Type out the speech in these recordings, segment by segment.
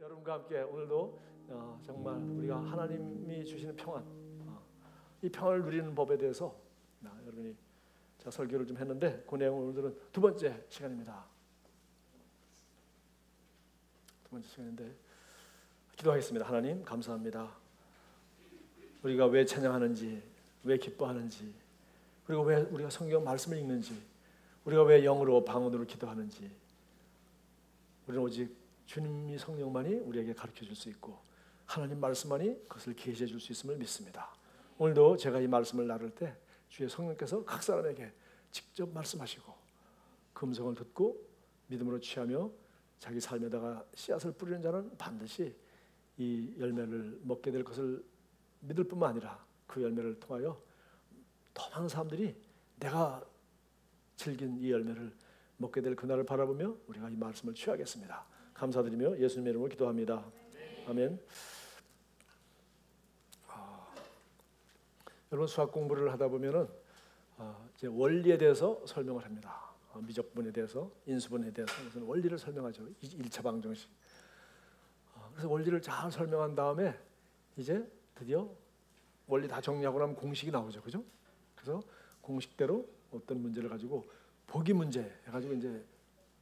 여러분과 함께 오늘도 정말 우리가 하나님이 주시는 평안, 이 평안을 누리는 법에 대해서 여러분이 제가 설교를 좀 했는데 그 내용을 오늘은 두 번째 시간입니다. 두 번째 시간인데 기도하겠습니다. 하나님 감사합니다. 우리가 왜 찬양하는지, 왜 기뻐하는지, 그리고 왜 우리가 성경 말씀을 읽는지, 우리가 왜 영으로 방언으로 기도하는지, 우리는 오직 주님이 성령만이 우리에게 가르쳐 줄 수 있고 하나님 말씀만이 그것을 계시해 줄 수 있음을 믿습니다. 오늘도 제가 이 말씀을 나눌 때 주의 성령께서 각 사람에게 직접 말씀하시고 그 음성을 듣고 믿음으로 취하며 자기 삶에다가 씨앗을 뿌리는 자는 반드시 이 열매를 먹게 될 것을 믿을 뿐만 아니라 그 열매를 통하여 더 많은 사람들이 내가 즐긴 이 열매를 먹게 될 그날을 바라보며 우리가 이 말씀을 취하겠습니다. 감사드리며 예수님의 이름으로 기도합니다. 아멘. 여러분 수학 공부를 하다 보면은 이제 원리에 대해서 설명을 합니다. 미적분에 대해서, 인수분해에 대해서 무슨 원리를 설명하죠. 1차 방정식. 그래서 원리를 잘 설명한 다음에 이제 드디어 원리 다 정리하고 나면 공식이 나오죠, 그죠? 그래서 공식대로 어떤 문제를 가지고 보기 문제 해가지고 이제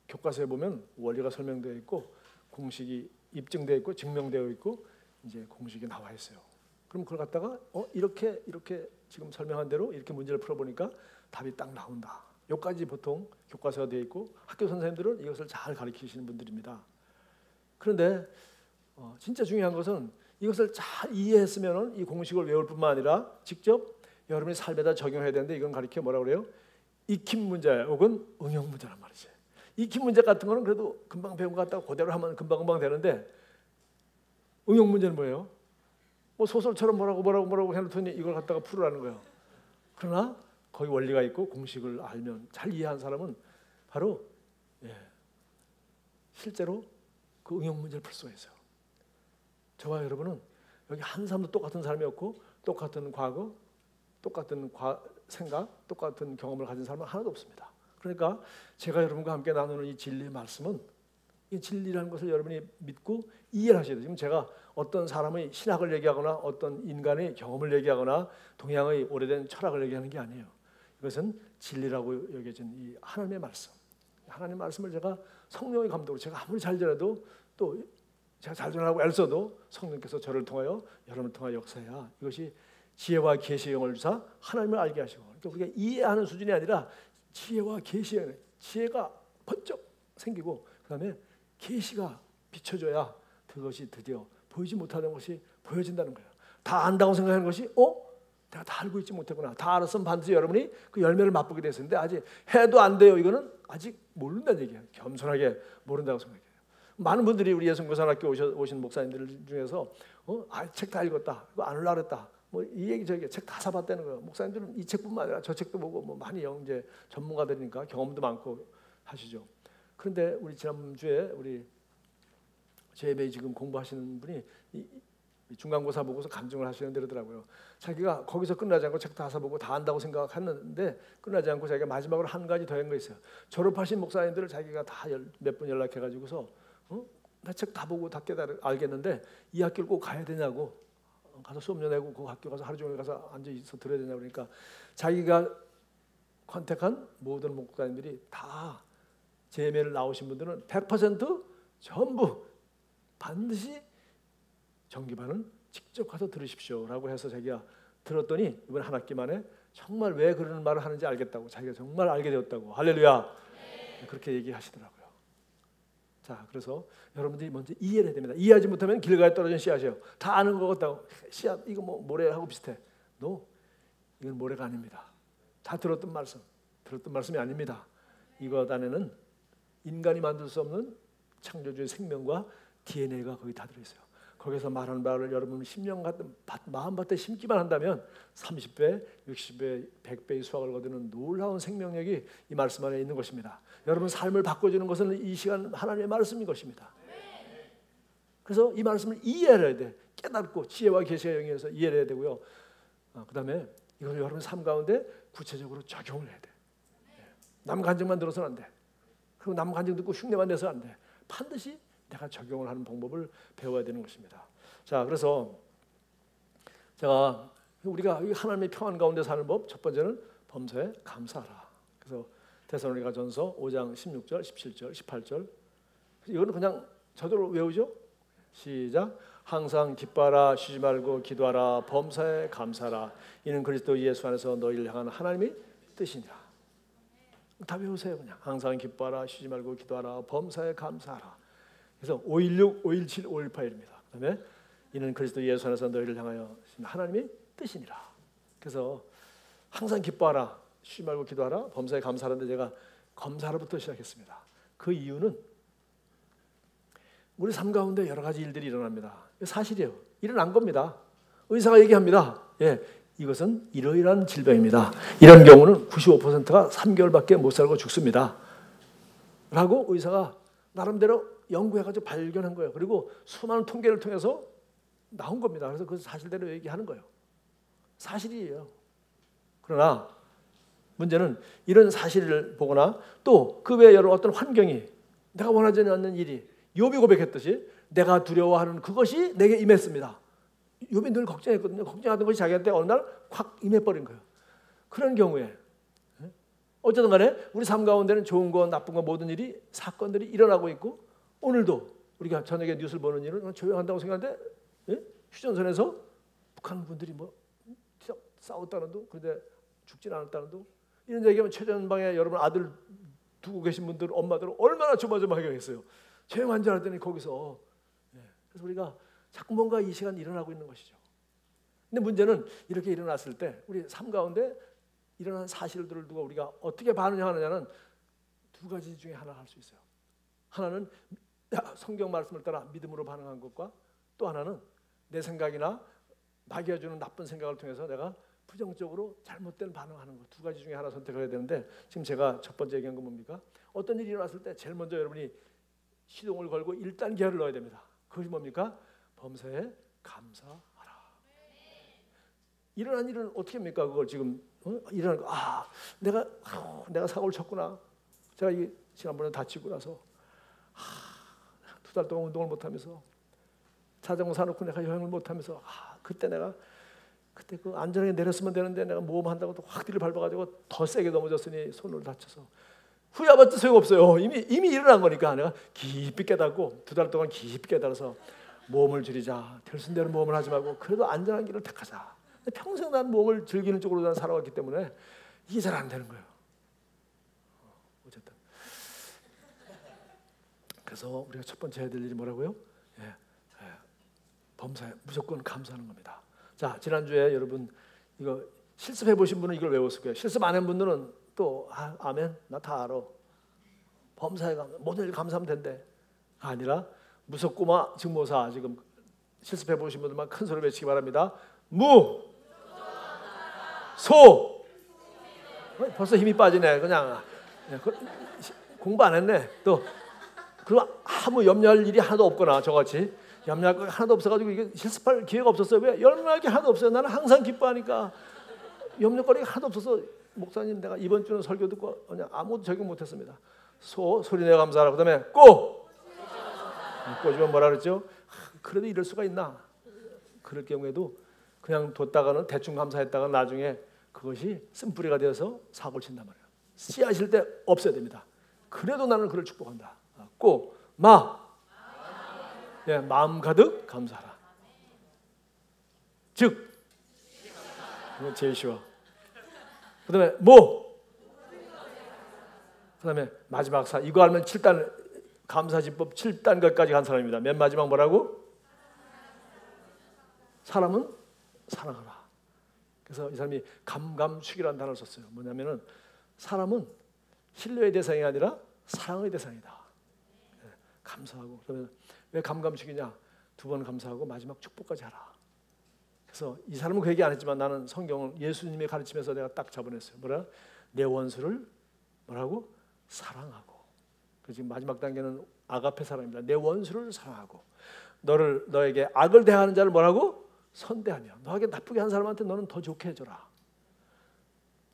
교과서에 보면 원리가 설명되어 있고 공식이 입증되어 있고 증명되어 있고 이제 공식이 나와 있어요. 그럼 그걸 갖다가 이렇게 지금 설명한 대로 이렇게 문제를 풀어보니까 답이 딱 나온다. 여기까지 보통 교과서가 되어 있고 학교 선생님들은 이것을 잘 가르치시는 분들입니다. 그런데 진짜 중요한 것은 이것을 잘 이해했으면 이 공식을 외울 뿐만 아니라 직접 여러분의 삶에다 적용해야 되는데 이건 가르쳐 뭐라 그래요? 익힌 문제 혹은 응용 문제란 말이지. 익힌 문제 같은 거는 그래도 금방 배운 것 같다고 그대로 하면 금방 되는데 응용 문제는 뭐예요? 뭐 소설처럼 뭐라고 해놓더니 이걸 갖다가 풀으라는 거예요. 그러나 거기 원리가 있고 공식을 알면 잘 이해한 사람은 바로 실제로 그 응용 문제를 풀 수가 있어요. 저와 여러분은 여기 한 사람도 똑같은 사람이 없고 똑같은 과거, 똑같은 생각, 똑같은 경험을 가진 사람은 하나도 없습니다. 그러니까 제가 여러분과 함께 나누는 이 진리의 말씀은 이 진리라는 것을 여러분이 믿고 이해를 하셔야 돼요. 지금 제가 어떤 사람의 신학을 얘기하거나 어떤 인간의 경험을 얘기하거나 동양의 오래된 철학을 얘기하는 게 아니에요. 이것은 진리라고 여겨진 이 하나님의 말씀. 하나님의 말씀을 제가 성령의 감독으로 제가 아무리 잘 전해도 또 제가 잘 전하고 애써도 성령께서 저를 통하여 여러분을 통하여 역사해야 이것이 지혜와 계시의 영을 주사 하나님을 알게 하시고 그러니까 우리가 이해하는 수준이 아니라 지혜와 계시의 지혜가 번쩍 생기고 그 다음에 계시가 비춰져야 그것이 드디어 보이지 못하는 것이 보여진다는 거예요. 다 안다고 생각하는 것이 내가 다 알고 있지 못했구나. 다 알았으면 반드시 여러분이 그 열매를 맛보게 됐었는데 아직 해도 안 돼요. 이거는 아직 모른다는 얘기예요. 겸손하게 모른다고 생각해요. 많은 분들이 우리 예수교사학교 오신 목사님들 중에서 책 다 읽었다. 이거 안 올라 그랬다. 뭐 이 얘기 저기 책 다 사봤다는 거예요. 목사님들은 이 책뿐만 아니라 저 책도 보고 뭐 많이 이제 전문가들이니까 경험도 많고 하시죠. 그런데 우리 지난주에 우리 제배 지금 공부하시는 분이 중간고사 보고서 감정을 하시는 데더라고요. 자기가 거기서 끝나지 않고 책 다 사보고 다 안다고 생각했는데 끝나지 않고 자기가 마지막으로 한 가지 더 한 거 있어요. 졸업하신 목사님들을 자기가 다 몇 번 연락해가지고서 나 책 다 보고 다 알겠는데 이 학교를 꼭 가야 되냐고 가서 수업료 내고 그 학교 가서 하루 종일 가서 앉아 있어 들어야 되냐 그러니까 자기가 컨택한 모든 목사님들이 다 제매를 나오신 분들은 100% 전부 반드시 정기반은 직접 가서 들으십시오라고 해서 자기가 들었더니 이번 한 학기 만에 정말 왜 그런 말을 하는지 알겠다고 자기가 정말 알게 되었다고 할렐루야 그렇게 얘기하시더라고요. 자, 그래서 여러분들이 먼저 이해를 해야 됩니다. 이해하지 못하면 길가에 떨어진 씨앗이에요. 다 아는 것 같다고 씨앗 이거 뭐 모래하고 비슷해. 이건 모래가 아닙니다. 다 들었던 말씀이 아닙니다. 이것 안에는 인간이 만들 수 없는 창조주의 생명과 DNA가 거기 다 들어있어요. 거기서 말하는 바를 여러분 10년 같은 마음밭에 심기만 한다면 30배, 60배, 100배의 수확을 거두는 놀라운 생명력이 이 말씀 안에 있는 것입니다. 여러분 삶을 바꿔주는 것은 이 시간 하나님의 말씀인 것입니다. 그래서 이 말씀을 이해해야 돼. 깨닫고 지혜와 계시의 영에서 이해를 해야 되고요. 그 다음에 이걸 여러분 삶 가운데 구체적으로 적용을 해야 돼. 남 간증만 들어서는 안 돼. 그리고 남 간증 듣고 흉내만 내서 안 돼. 반드시 내가 적용을 하는 방법을 배워야 되는 것입니다. 자, 그래서 제가 우리가 하나님의 평안 가운데 사는 법, 첫 번째는 범사에 감사하라. 그래서 데살로니가전서 5장 16절, 17절, 18절. 이거는 그냥 저절로 외우죠. 시작. 항상 기뻐하라, 쉬지 말고 기도하라, 범사에 감사하라. 이는 그리스도 예수 안에서 너희를 향한 하나님의 뜻이니라. 다 외우세요. 그냥 항상 기뻐하라, 쉬지 말고 기도하라, 범사에 감사하라. 그래서 516, 517, 518입니다. 그다음에 이는 그리스도 예수 안에서 너희를 향하여 하나님의 뜻이니라. 그래서 항상 기뻐하라, 쉬지 말고 기도하라, 범사에 감사하는데 제가 검사로부터 시작했습니다. 그 이유는 우리 삶 가운데 여러 가지 일들이 일어납니다. 사실이에요. 일어난 겁니다. 의사가 얘기합니다. 예, 이것은 이러이러한 질병입니다. 이런 경우는 95%가 3개월밖에 못 살고 죽습니다. 라고 의사가 나름대로 연구해가지고 발견한 거예요. 그리고 수많은 통계를 통해서 나온 겁니다. 그래서 그 사실대로 얘기하는 거예요. 사실이에요. 그러나 문제는 이런 사실을 보거나 또 그 외에 여러 어떤 환경이 내가 원하지 않는 일이 욥이 고백했듯이 내가 두려워하는 그것이 내게 임했습니다. 욥이 늘 걱정했거든요. 걱정하던 것이 자기한테 어느 날 확 임해버린 거예요. 그런 경우에 어쨌든 간에 우리 삶 가운데는 좋은 거 나쁜 거 모든 일이 사건들이 일어나고 있고 오늘도 우리가 저녁에 뉴스를 보는 일은 조용한다고 생각하는데 휴전선에서 북한 분들이 뭐 싸웠다는 둥 그런데 죽진 않았다는 둥 이런 얘기하면 최전방에 여러분 아들 두고 계신 분들 엄마들은 얼마나 조마조마하겠어요. 조용한 줄 알았더니 거기서 그래서 우리가 자꾸 뭔가 이 시간 일어나고 있는 것이죠. 근데 문제는 이렇게 일어났을 때 우리 삶 가운데 일어난 사실들을 두고 우리가 어떻게 반응하느냐는 두 가지 중에 하나 할 수 있어요. 하나는 성경 말씀을 따라 믿음으로 반응한 것과 또 하나는 내 생각이나 마귀가 주는 나쁜 생각을 통해서 내가 부정적으로 잘못된 반응하는 것. 두 가지 중에 하나 선택해야 되는데 지금 제가 첫 번째 얘기한 건 뭡니까? 어떤 일이 일어났을 때 제일 먼저 여러분이 시동을 걸고 1단계를 넣어야 됩니다. 그것이 뭡니까? 범사에 감사하라. 일어난 일은 어떻게 합니까? 그걸 지금 일어난 거. 내가 사고를 쳤구나. 제가 이 지난번에 다치고 나서 2달 동안 운동을 못하면서 자전거 사놓고 내가 여행을 못하면서 그때 그 안전하게 내렸으면 되는데 내가 모험한다고 또 확 뒤를 밟아가지고 더 세게 넘어졌으니 손을 다쳐서 후회해봤자 소용없어요. 이미 일어난 거니까 내가 깊이 깨닫고 2달 동안 깊이 깨달아서 모험을 줄이자. 들순대로 모험을 하지 말고 그래도 안전한 길을 택하자. 평생 난 모험을 즐기는 쪽으로 난 살아왔기 때문에 이게 잘 안 되는 거예요. 어쨌든 그래서 우리가 첫 번째 해야 될 일이 뭐라고요? 범사에 무조건 감사하는 겁니다. 자, 지난주에 여러분 이거 실습해 보신 분은 이걸 외웠을 거예요. 실습 안 한 분들은 또 아멘 나 다 알아. 범사에 모든 일 감사하면 된대. 아니라 무섭고마 증모사 지금 실습해 보신 분들만 큰 소리 외치기 바랍니다. 소 벌써 힘이 빠지네. 그냥 공부 안 했네. 또 그리고 아무 염려할 일이 하나도 없거나 저같이 염려할 거 하나도 없어가지고 이게 실습할 기회가 없었어요. 왜? 염려할 게 하나도 없어요. 나는 항상 기뻐하니까 염려거리가 하나도 없어서 목사님 내가 이번 주는 설교 듣고 그냥 아무것도 적용 못했습니다. 소리내어 감사하라. 그다음에 꼬집으면 뭐라 그랬죠? 그래도 이럴 수가 있나? 그럴 경우에도 그냥 뒀다가는 대충 감사했다가 나중에 그것이 쓴뿌리가 되어서 사고를 친단 말이에요. 씨앗일 때 없어야 됩니다. 그래도 나는 그를 축복한다. 마음 가득 감사하라. 즉 이거 제일 쉬워. 그다음에 그다음에 마지막 이거 알면 7단 감사지법 7단까지 간 사람입니다. 맨 마지막 뭐라고? 사람은 사랑하라. 그래서 이 사람이 감감축이라는 단어를 썼어요. 뭐냐면은 사람은 신뢰의 대상이 아니라 사랑의 대상이다. 감사하고 그러면 왜 감감축이냐? 2번 감사하고 마지막 축복까지 하라. 그래서 이 사람은 그 얘기 안 했지만 나는 성경을 예수님의 가르침에서 내가 딱 잡아냈어요. 뭐라? 내 원수를 뭐라고? 사랑하고. 그래서 지금 마지막 단계는 아가페 사랑입니다. 내 원수를 사랑하고 너에게 악을 대하는 자를 뭐라고? 선대하며 너에게 나쁘게 한 사람한테 너는 더 좋게 해줘라.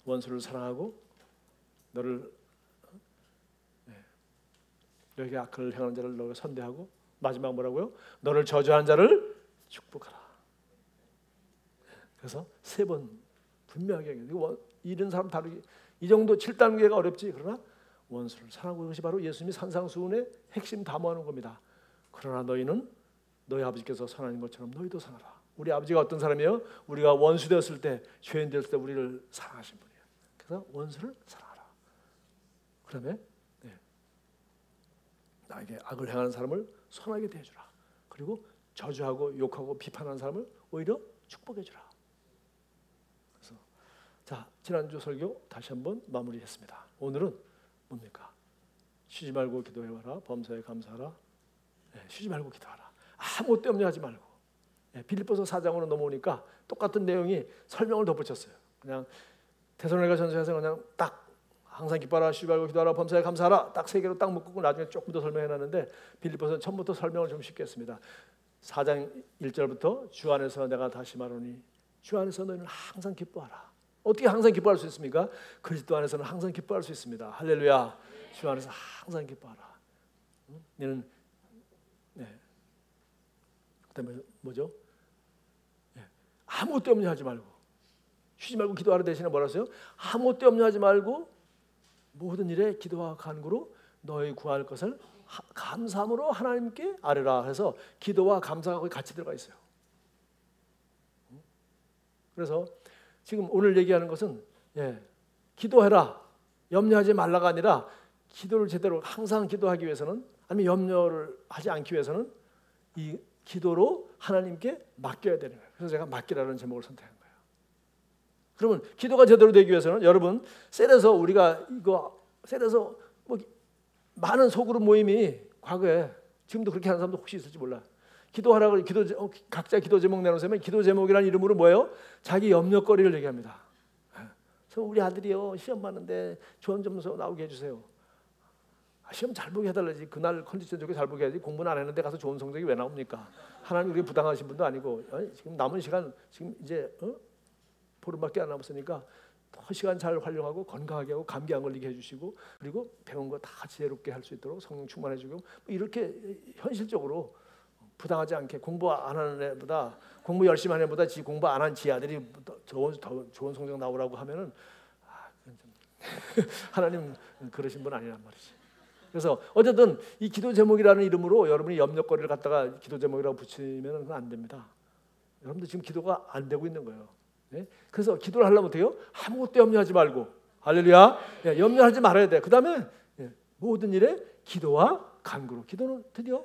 원수를 사랑하고 너에게 악을 행하는 자를 너가 선대하고 마지막 뭐라고요? 너를 저주한 자를 축복하라. 그래서 3번 분명하게 얘기해요. 이런 사람 다루기 이 정도 7단계가 어렵지. 그러나 원수를 사랑하고, 이것이 바로 예수님이 산상수훈의 핵심 담아오는 겁니다. 그러나 너희는 너희 아버지께서 선하신 것처럼 너희도 선하라. 우리 아버지가 어떤 사람이에요? 우리가 원수 되었을 때, 죄인 되었을 때 우리를 사랑하신 분이에요. 그래서 원수를 사랑하라. 그다음에 나에게 악을 행하는 사람을 선하게 대해주라. 그리고 저주하고 욕하고 비판하는 사람을 오히려 축복해주라. 그래서 자, 지난주 설교 다시 한번 마무리했습니다. 오늘은 뭡니까? 쉬지 말고 기도해와라. 범사에 감사하라. 쉬지 말고 기도하라. 아무것도 염려하지 말고. 빌립보서 4장으로 넘어오니까 똑같은 내용이 설명을 덧붙였어요. 그냥 데살로니가 전서에서 그냥 딱 항상 기뻐하라, 쉬지 말고 기도하라, 범사에 감사하라 딱 3개로 딱 묶고 나중에 조금 더 설명해놨는데 빌립보서는 처음부터 설명을 좀 쉽게 했습니다. 4장 1절부터 주 안에서 내가 다시 말하노니 주 안에서 너희는 항상 기뻐하라. 어떻게 항상 기뻐할 수 있습니까? 그리스도 안에서는 항상 기뻐할 수 있습니다. 할렐루야. 주 안에서 항상 기뻐하라. 너는 그다음에 뭐죠? 아무것도 염려하지 말고 쉬지 말고 기도하라 대신에 뭐라 했어요? 아무것도 염려하지 말고 모든 일에 기도와 간구로 너희 구할 것을 감사함으로 하나님께 아뢰라 해서 기도와 감사가 거기 같이 들어가 있어요. 그래서 지금 오늘 얘기하는 것은 기도해라, 염려하지 말라가 아니라 기도를 제대로 항상 기도하기 위해서는, 아니면 염려를 하지 않기 위해서는 이 기도로 하나님께 맡겨야 되는 거예요. 그래서 제가 맡기라는 제목을 선택한 거예요. 그러면 기도가 제대로 되기 위해서는 여러분 셀에서 우리가 셀에서 뭐 많은 소그룹 모임이 과거에, 지금도 그렇게 하는 사람도 혹시 있을지 몰라. 기도하라고 각자 기도 제목 내놓으면 기도 제목이라는 이름으로 뭐예요? 자기 염려거리를 얘기합니다. 그래서 우리 아들이요 시험 봤는데 좋은 점수 나오게 해주세요. 시험 잘 보게 해달라지. 그날 컨디션 좋게 잘 보게 해야지. 공부는 안 했는데 가서 좋은 성적이 왜 나옵니까? 하나님 그렇게 부당하신 분도 아니고 지금 남은 시간 지금 이제 보름밖에 안 남았으니까 더 시간 잘 활용하고 건강하게 하고 감기 안 걸리게 해주시고, 그리고 배운 거 다 지혜롭게 할 수 있도록 성령 충만해주고, 이렇게 현실적으로 부당하지 않게 공부 안 하는 애보다, 공부 열심히 하는 애보다 공부 안 한 지 아들이 더 좋은 성적 나오라고 하면은 하나님 그러신 분 아니란 말이지. 그래서 어쨌든 이 기도 제목이라는 이름으로 여러분이 염려거리를 갖다가 기도 제목이라고 붙이면 그건 안 됩니다. 여러분들 지금 기도가 안 되고 있는 거예요. 그래서 기도를 하려면 어때요? 아무것도 염려하지 말고, 할렐루야. 염려하지 말아야 돼. 그 다음에 모든 일에 기도와 간구로. 기도는 드디어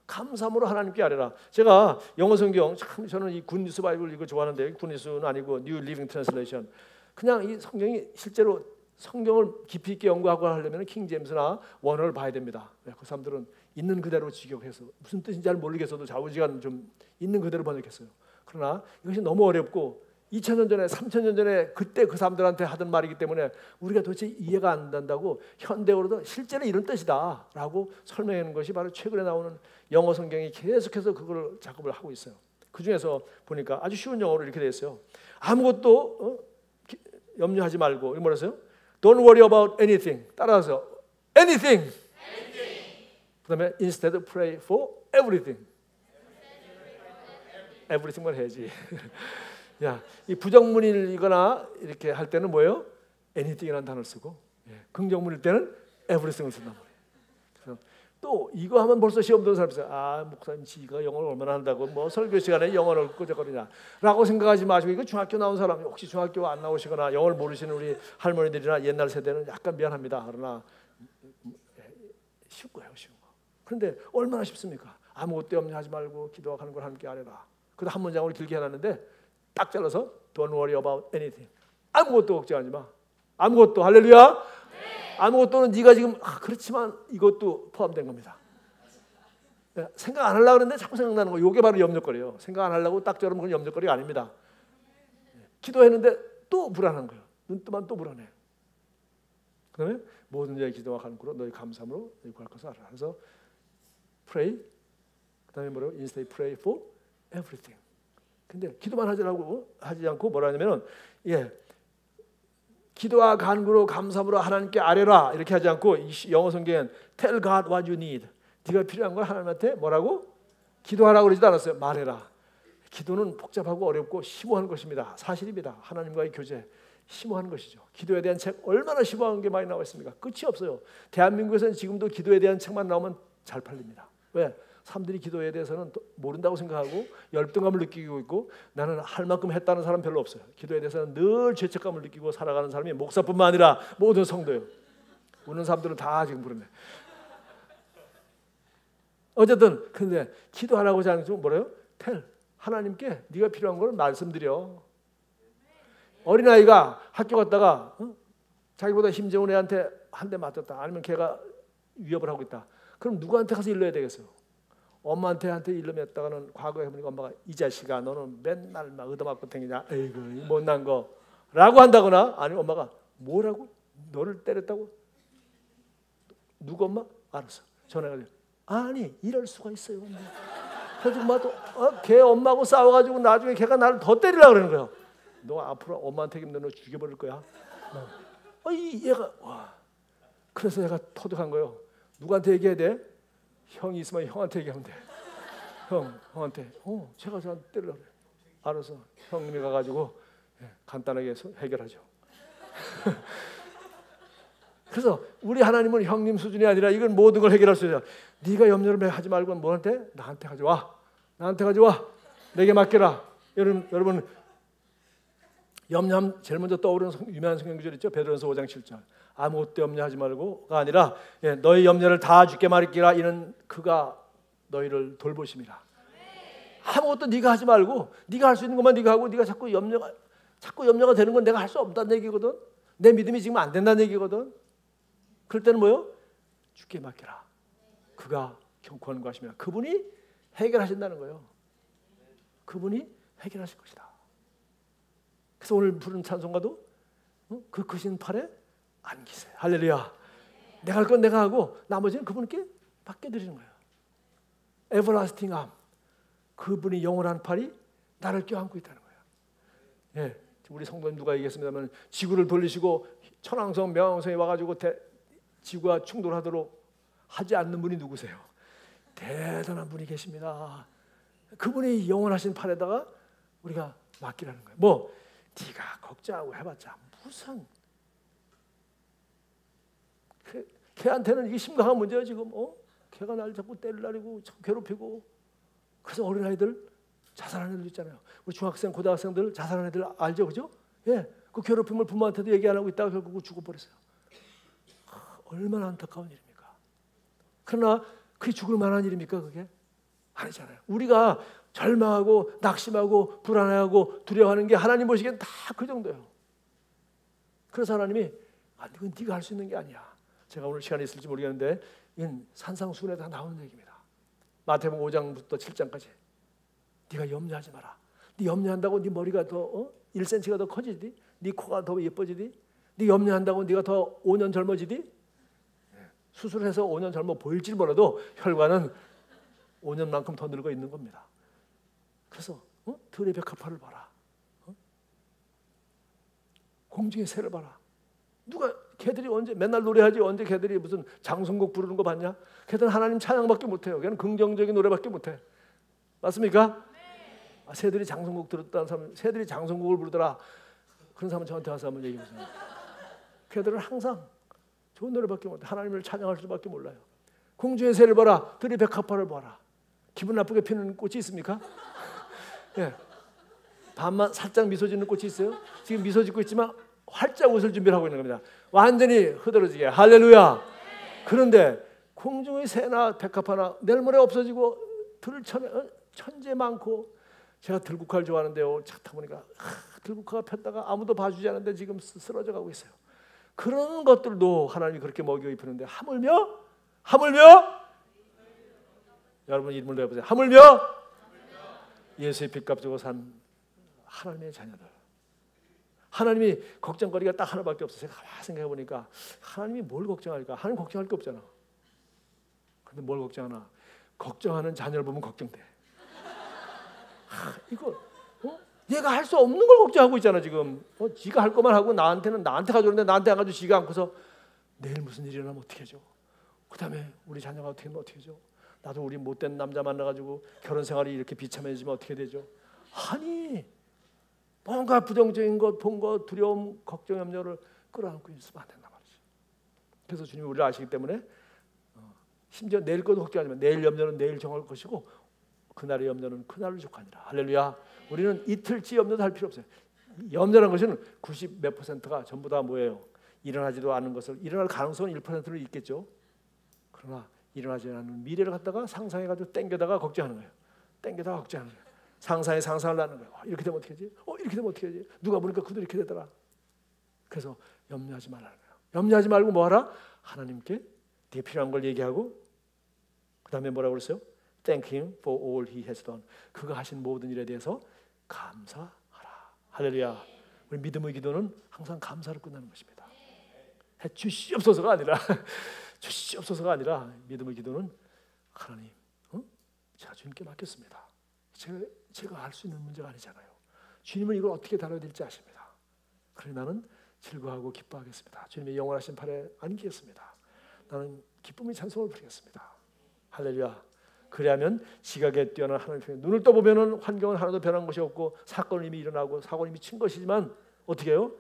감사함으로 하나님께 아뢰라. 제가 영어 성경, 참 저는 이 굿뉴스 바이블 이거 좋아하는데, 굿뉴스는 아니고 뉴 리빙 트랜슬레이션. 그냥 이 성경이 실제로 성경을 깊이 있게 연구하고 하려면 킹 제임스나 원어를 봐야 됩니다. 그 사람들은 있는 그대로 직역해서 무슨 뜻인지 잘 모르겠어도 좌우지간 좀 있는 그대로 번역했어요. 그러나 이것이 너무 어렵고 2000년 전에 3000년 전에 그때 그 사람들한테 하던 말이기 때문에 우리가 도대체 이해가 안 된다고 현대어로도 실제로 이런 뜻이다 라고 설명하는 것이 바로 최근에 나오는 영어 성경이 계속해서 그걸 작업을 하고 있어요. 그 중에서 보니까 아주 쉬운 영어로 이렇게 되어 있어요. 아무것도 염려하지 말고, 이거 뭐랬어요? Don't worry about anything. 따라서 anything. 그다음에 instead pray for everything. everything만 해야지. 야, 이 부정문이거나 이렇게 할 때는 뭐예요? anything이라는 단어를 쓰고, 긍정문일 때는 everything을 쓴단 말이에요. 그래서 또 이거 하면 벌써 시험 든 사람이 있어요. 아, 목사님 지가 영어를 얼마나 한다고 뭐 설교 시간에 영어를 끄적거리냐라고 생각하지 마시고, 이거 중학교 나온 사람이, 혹시 중학교 안 나오시거나 영어를 모르시는 우리 할머니들이나 옛날 세대는 약간 미안합니다. 그러나 쉬운 거예요, 쉬운 거. 그런데 얼마나 쉽습니까? 아무것도 염려하지 말고 기도와 가는 걸 함께 하래라. 그래서 한 문장으로 길게 해놨는데 딱 잘라서 Don't worry about anything. 아무것도 걱정하지 마. 아무것도. 할렐루야. 아무것도는 네가 지금 그렇지만 이것도 포함된 겁니다. 생각 안 하려고 그러는데 자꾸 생각나는 거, 이게 바로 염려거리예요. 생각 안 하려고 딱 저러면 그건 염려거리가 아닙니다. 기도했는데 또 불안한 거예요. 눈 뜨면 또 불안해. 그다음에 모든 자의 기도와 간구로 너희 감사함으로 너희 구할 것을 알아. 그래서 pray. 그다음에 뭐라고? Instead pray for everything. 근데 기도만 하지 않고 뭐라 하냐면은 기도와 간구로 감사함으로 하나님께 아뢰라 이렇게 하지 않고, 영어 성경엔 Tell God what you need. 네가 필요한 걸 하나님한테 뭐라고? 기도하라고 그러지도 않았어요. 말해라. 기도는 복잡하고 어렵고 심오한 것입니다. 사실입니다. 하나님과의 교제 심오한 것이죠. 기도에 대한 책 얼마나 심오한 게 많이 나와 있습니까? 끝이 없어요. 대한민국에서는 지금도 기도에 대한 책만 나오면 잘 팔립니다. 왜? 사람들이 기도에 대해서는 모른다고 생각하고 열등감을 느끼고 있고, 나는 할 만큼 했다는 사람 별로 없어요. 기도에 대해서는 늘 죄책감을 느끼고 살아가는 사람이 목사뿐만 아니라 모든 성도예요. 우는 사람들은 다 지금 부르네. 어쨌든 근데 기도하라고 하는 건 뭐래요? 텔 하나님께 네가 필요한 걸 말씀드려. 어린아이가 학교 갔다가 자기보다 힘 좋은 애한테 한 대 맞았다, 아니면 걔가 위협을 하고 있다. 그럼 누구한테 가서 일러야 되겠어요? 엄마한테 일러냈다가는 과거에 보니까 엄마가 이 자식아 너는 맨날 막 얻어맞고 다니냐, 에이구 못난 거 라고 한다거나, 아니면 엄마가 뭐라고? 너를 때렸다고? 누구 엄마? 알았어, 전화가 아니 이럴 수가 있어요. 그래서 엄마도 걔 엄마하고 싸워가지고 나중에 걔가 나를 더 때리려고 그러는 거예요. 너 앞으로 엄마한테 힘든 너 죽여버릴 거야. 얘가 와. 그래서 내가 터득한 거예요. 누구한테 얘기해야 돼? 형이 있으면 형한테 얘기하면 돼. 형한테 제가 저한테 때리려고 그래. 알아서 형님이 가가지고 간단하게 해결하죠. 그래서 우리 하나님은 형님 수준이 아니라 이건 모든 걸 해결할 수 있어요. 네가 염려를 하지 말고 뭐한테? 나한테 가져와. 나한테 가져와. 내게 맡겨라. 여러분 염려하면 제일 먼저 떠오르는 유명한 성경 구절 있죠. 베드로전서 5장 7절. 아무것도 염려하지 말고가 아니라 너희 염려를 다 주께 맡기라. 이는 그가 너희를 돌보심이라. 아무것도 네가 하지 말고 네가 할 수 있는 것만 네가 하고, 네가 자꾸 염려가 되는 건 내가 할 수 없다는 얘기거든. 내 믿음이 지금 안 된다는 얘기거든. 그럴 때는 뭐요? 주께 맡기라. 그가 경고하는 것이며 그분이 해결하신다는 거예요. 그분이 해결하실 것이다. 그래서 오늘 부른 찬송가도 그 크신 팔에 안기세요. 할렐루야. 내가 할 건 내가 하고 나머지는 그분께 맡겨드리는 거예요. 에버라스팅 암, 그분이 영원한 팔이 나를 껴안고 있다는 거예요. 우리 성도님 누가 얘기했습니다만, 지구를 돌리시고 천왕성 명왕성이 와가지고 지구와 충돌하도록 하지 않는 분이 누구세요? 대단한 분이 계십니다. 그분이 영원하신 팔에다가 우리가 맡기라는 거예요. 뭐 네가 걱정하고 해봤자 무슨, 걔한테는 이게 심각한 문제야 지금. 걔가 날 자꾸 때리려고 자꾸 괴롭히고. 그래서 어린아이들 자살하는 애들 있잖아요. 우리 중학생 고등학생들 자살하는 애들 알죠, 그죠? 그 괴롭힘을 부모한테도 얘기 안 하고 있다가 결국 죽어버렸어요. 얼마나 안타까운 일입니까? 그러나 그게 죽을 만한 일입니까? 그게 아니잖아요. 우리가 절망하고 낙심하고 불안해하고 두려워하는 게 하나님 보시기엔 다 그 정도예요. 그래서 하나님이 이건 네가 할 수 있는 게 아니야. 제가 오늘 시간이 있을지 모르겠는데 이건 산상수훈에 다 나오는 얘기입니다. 마태복음 5장부터 7장까지. 네가 염려하지 마라. 네 염려한다고 네 머리가 더 1cm가 더 커지디? 네 코가 더 예뻐지디? 네 염려한다고 네가 더 5년 젊어지디? 수술해서 5년 젊어 보일지 몰라도 혈관은 5년만큼 더 늙어 있는 겁니다. 그래서 들의 백합화를 봐라. 공중의 새를 봐라. 누가 걔들이 언제 맨날 노래하지, 언제 걔들이 무슨 장성곡 부르는 거 봤냐? 걔들은 하나님 찬양밖에 못해요. 걔는 긍정적인 노래밖에 못해. 맞습니까? 새들이 장성곡 들었다는 사람, 새들이 장성곡을 부르더라. 그런 사람은 저한테 와서 한번 얘기해 보세요. 걔들은 항상 좋은 노래밖에 못해. 하나님을 찬양할 수밖에 몰라요. 공중의 새를 봐라. 들의 백합화를 봐라. 기분 나쁘게 피는 꽃이 있습니까? 반만 살짝 미소 짓는 꽃이 있어요. 지금 미소 짓고 있지만 활짝 웃을 준비를 하고 있는 겁니다. 완전히 흐드러지게. 할렐루야. 그런데 공중의 새나 백합화나 내일 모레 없어지고 천재 많고, 제가 들국화를 좋아하는데요. 차 타보니까 들국화가 폈다가 아무도 봐주지 않는데 지금 쓰러져 가고 있어요. 그런 것들도 하나님이 그렇게 먹여 입히는데 하물며 여러분 이름을 내보세요. 하물며 예수의 빚값 주고 산 하나님의 자녀들. 하나님이 걱정거리가 딱 하나밖에 없어요. 제가 가만히 생각해 보니까 하나님이 뭘 걱정할까? 하나님 걱정할 게 없잖아. 근데 뭘 걱정하나? 걱정하는 자녀를 보면 걱정돼. 이거 얘가 할 수 없는 걸 걱정하고 있잖아 지금. 지가 할 것만 하고 나한테 가져오는데 나한테 안 가지고 지가 안고서 내일 무슨 일이 일어나면 어떻게 해줘? 그 다음에 우리 자녀가 어떻게 하면 어떻게 해줘? 나도 우리 못된 남자 만나가지고 결혼 생활이 이렇게 비참해지면 어떻게 되죠? 아니, 뭔가 부정적인 것, 본 것, 두려움, 걱정, 염려를 끌어안고 있으면 안 된단 말이죠. 그래서 주님이 우리를 아시기 때문에 심지어 내일 것도 걱정하지 마. 내일 염려는 내일 정할 것이고 그날의 염려는 그날을 족하니라. 할렐루야. 우리는 이틀치 염려도 할 필요 없어요. 염려라는 것은 90 몇 %가 전부 다 뭐예요? 일어나지도 않은 것을, 일어날 가능성은 1%는 있겠죠. 그러나 일어나지 않는 미래를 갖다가 상상해가지고 땡겨다가 걱정하는 거예요. 땡겨다가 걱정하는 거예요. 상상에 상상을 하는 거예요. 이렇게 되면 어떻게 하지? 이렇게 되면 어떻게 하지? 누가 보니까 그도 이렇게 되더라. 그래서 염려하지 말라는 거예요. 염려하지 말고 뭐 하라? 하나님께 네게 필요한 걸 얘기하고 그 다음에 뭐라고 그랬어요? Thank Him for all He has done. 그가 하신 모든 일에 대해서 감사하라. 할렐루야. 우리 믿음의 기도는 항상 감사로 끝나는 것입니다. 주시옵소서가 아니라 주시옵소서가 아니라 믿음의 기도는 하나님, 제가 주님께 맡겼습니다. 제가 할 수 있는 문제가 아니잖아요. 주님은 이걸 어떻게 다뤄야 될지 아십니다. 그러니 나는 즐거워하고 기뻐하겠습니다. 주님의 영원하신 팔에 안기겠습니다. 나는 기쁨의 찬송을 부리겠습니다. 할렐루야. 그래야면 지각에 뛰어난 하나님 편에 눈을 떠보면은 환경은 하나도 변한 것이 없고 사건은 이미 일어나고 사고는 이미 친 것이지만 어떻게 해요?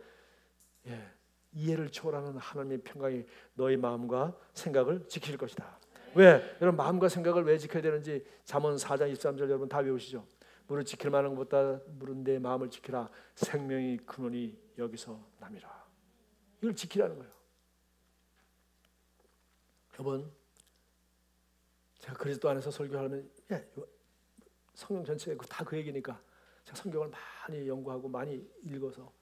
이해를 초월하는 하나님의 평강이 너희 마음과 생각을 지킬 것이다. 왜? 여러분 마음과 생각을 왜 지켜야 되는지 잠언 4장 23절 여러분 다 외우시죠? 물을 지킬 만한 것보다 물은 내 마음을 지키라. 생명의 근원이 여기서 남이라. 이걸 지키라는 거예요. 여러분 제가 그리스도 안에서 설교하면 성경 전체에 다 그 얘기니까 제가 성경을 많이 연구하고 많이 읽어서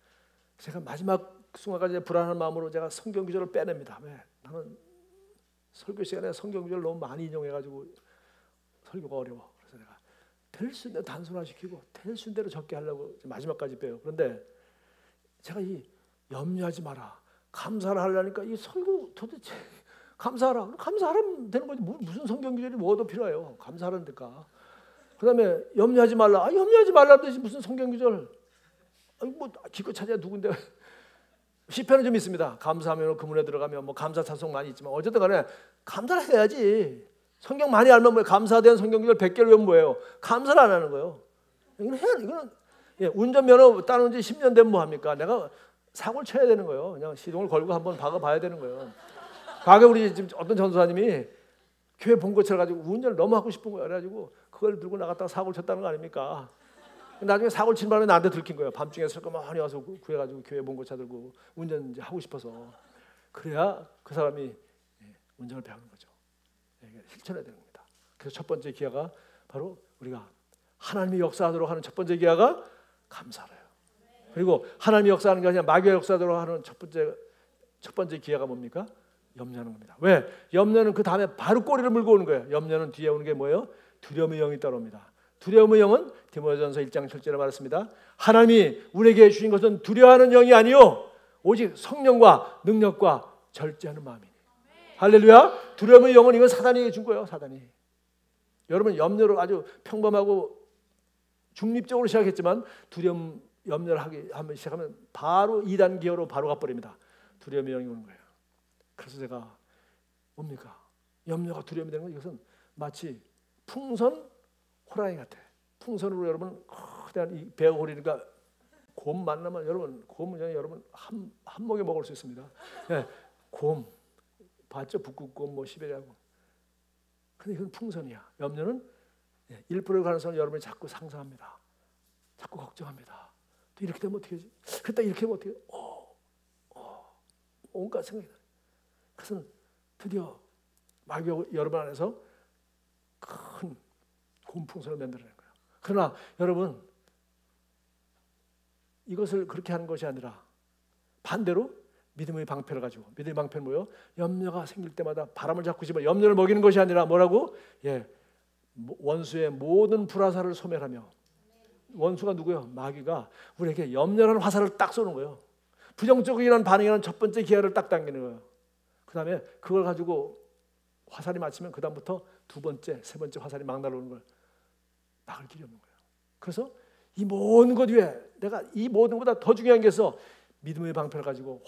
제가 마지막 순간까지 불안한 마음으로 제가 성경 구절을 빼냅니다. 왜? 나는 설교 시간에 성경 구절을 너무 많이 인용해가지고 설교가 어려워. 그래서 내가 될 수 있는 대로 단순화시키고 될 수 있는 대로 적게 하려고 마지막까지 빼요. 그런데 제가 이 염려하지 마라, 감사를 하려니까 이 설교 도대체 감사하라. 감사하면 되는 거지. 무슨 성경 구절이 뭐가 더 필요해요. 감사하는 데가. 그 다음에 염려하지 말라. 염려하지 말라는 무슨 성경 구절. 뭐 기껏 찾아야 누군데. 시편은 좀 있습니다. 감사하면 그 문에 들어가면 뭐 감사 찬송 많이 있지만 어쨌든 간에 감사를 해야지. 성경 많이 알면 뭐예요? 감사된 성경 구절 100개를 외우면 뭐예요? 감사를 안 하는 거예요. 이거는 운전면허 따는 지 10년 되면 뭐 합니까? 내가 사고를 쳐야 되는 거예요. 그냥 시동을 걸고 한번 박아봐야 되는 거예요. 과거에 우리 지금 어떤 전도사님이 교회 본고쳐를 가지고 운전을 너무 하고 싶은 거예요. 그래가지고 그걸 들고 나갔다가 사고를 쳤다는 거 아닙니까? 나중에 사고를 친 바람에 나한테 들킨 거예요. 밤중에 설거만히 와서 구해가지고 교회 본고차 들고 운전 이제 하고 싶어서. 그래야 그 사람이 운전을 배우는 거죠. 실천해야 되는 겁니다. 그래서 첫 번째 기회가 바로 우리가 하나님이 역사하도록 하는 첫 번째 기회가 감사래요. 그리고 하나님이 역사하는 게 아니라 마귀가 역사하도록 하는 첫 번째 기회가 뭡니까? 염려하는 겁니다. 왜? 염려는 그 다음에 바로 꼬리를 물고 오는 거예요. 염려는 뒤에 오는 게 뭐예요? 두려움의 영이 따라옵니다. 두려움의 영은 디모데전서 1장 7절에 말했습니다. 하나님이 우리에게 주신 것은 두려워하는 영이 아니요 오직 성령과 능력과 절제하는 마음이니. 할렐루야. 두려움의 영은 이건 사단이 준 거예요. 사단이. 여러분 염려를 아주 평범하고 중립적으로 시작했지만 두려움 염려를 하면 시작하면 바로 2단 기어로 바로 가버립니다. 두려움의 영이 오는 거예요. 그래서 제가 뭡니까? 염려가 두려움이 되는 건 이것은 마치 풍선 호랑이 같아. 풍선으로 여러분 그냥 이 배가 고리니까 곰 만나면 여러분 곰은 그냥 여러분 한 목에 먹을 수 있습니다. 곰 봤죠? 북극곰 뭐 시베리아곰. 근데 이건 풍선이야. 염려는 1%의 가능성을 여러분이 자꾸 상상합니다. 자꾸 걱정합니다. 또 이렇게 되면 어떻게 하지? 그때 이렇게 되면 어떻게? 온갖 생각이. 그것은 드디어 마귀 여러분 안에서 큰 곰풍선을 만들어낸 거예요. 그러나 여러분 이것을 그렇게 하는 것이 아니라 반대로 믿음의 방패를 가지고 믿음의 방패는 뭐예요? 염려가 생길 때마다 바람을 잡고 집어 염려를 먹이는 것이 아니라 뭐라고? 원수의 모든 불화살을 소멸하며. 원수가 누구예요? 마귀가 우리에게 염려라는 화살을 딱 쏘는 거예요. 부정적인 반응이라는 첫 번째 기회를 딱 당기는 거예요. 그 다음에 그걸 가지고 화살이 맞추면 그 다음부터 두 번째, 세 번째 화살이 막 날아오는 걸 막을 길이 없는 거예요. 그래서 이 모든 것 위에 내가 이 모든 것보다 더 중요한 게 있어. 믿음의 방패를 가지고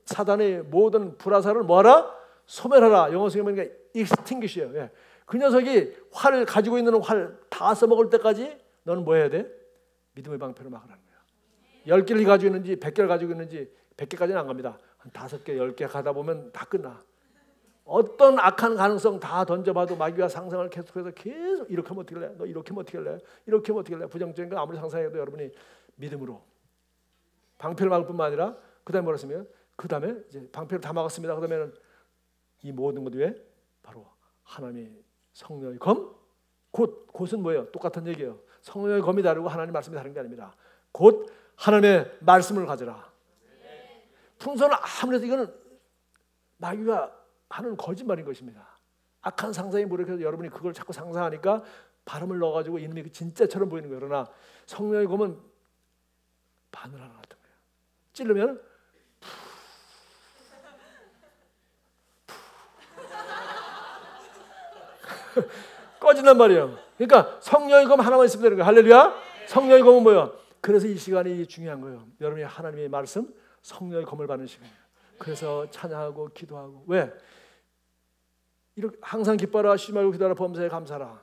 사단의 모든 불화살을 뭐하라? 소멸하라. 영어 성경에 보니까 extinguish예요. 그 녀석이 활을 가지고 있는 활 다 써먹을 때까지 너는 뭐 해야 돼? 믿음의 방패로 막으라는 거야. 10개를 가지고 있는지 100개를 가지고 있는지 100개까지는 안 갑니다. 한 5개, 10개 가다 보면 다 끝나. 어떤 악한 가능성 다 던져봐도 마귀가 상상을 계속해서 계속 이렇게 하면 어떻게 할래? 너 이렇게 하면 어떻게 할래? 이렇게 하면 어떻게 할래? 부정적인 거 아무리 상상해도 여러분이 믿음으로 방패를 막을 뿐만 아니라 그 다음에 뭐라 했으면 그 다음에 이제 방패를 다 막았습니다. 그 다음에는 이 모든 것 위에 바로 하나님의 성령의 검, 곧은 뭐예요? 똑같은 얘기예요. 성령의 검이 다르고 하나님 말씀이 다른 게 아닙니다. 곧 하나님의 말씀을 가져라. 풍선은 아무래도 이거는 마귀가 하는 거짓말인 것입니다. 악한 상상이 무력해서 여러분이 그걸 자꾸 상상하니까 발음을 넣어가지고 이놈이 진짜처럼 보이는 거예요. 그러나 성령의 검은 바늘 하나 같은 거예요. 찌르면 꺼진단 말이에요. 그러니까 성령의 검 하나만 있으면 되는 거예요. 할렐루야. 성령의 검은 뭐예요? 그래서 이 시간이 중요한 거예요. 여러분이 하나님의 말씀, 성령의 검을 받는 시간이에요. 그래서 찬양하고 기도하고. 왜? 이렇게 항상 기뻐하라, 쉬지 말고 기도하라, 범사에 감사하라.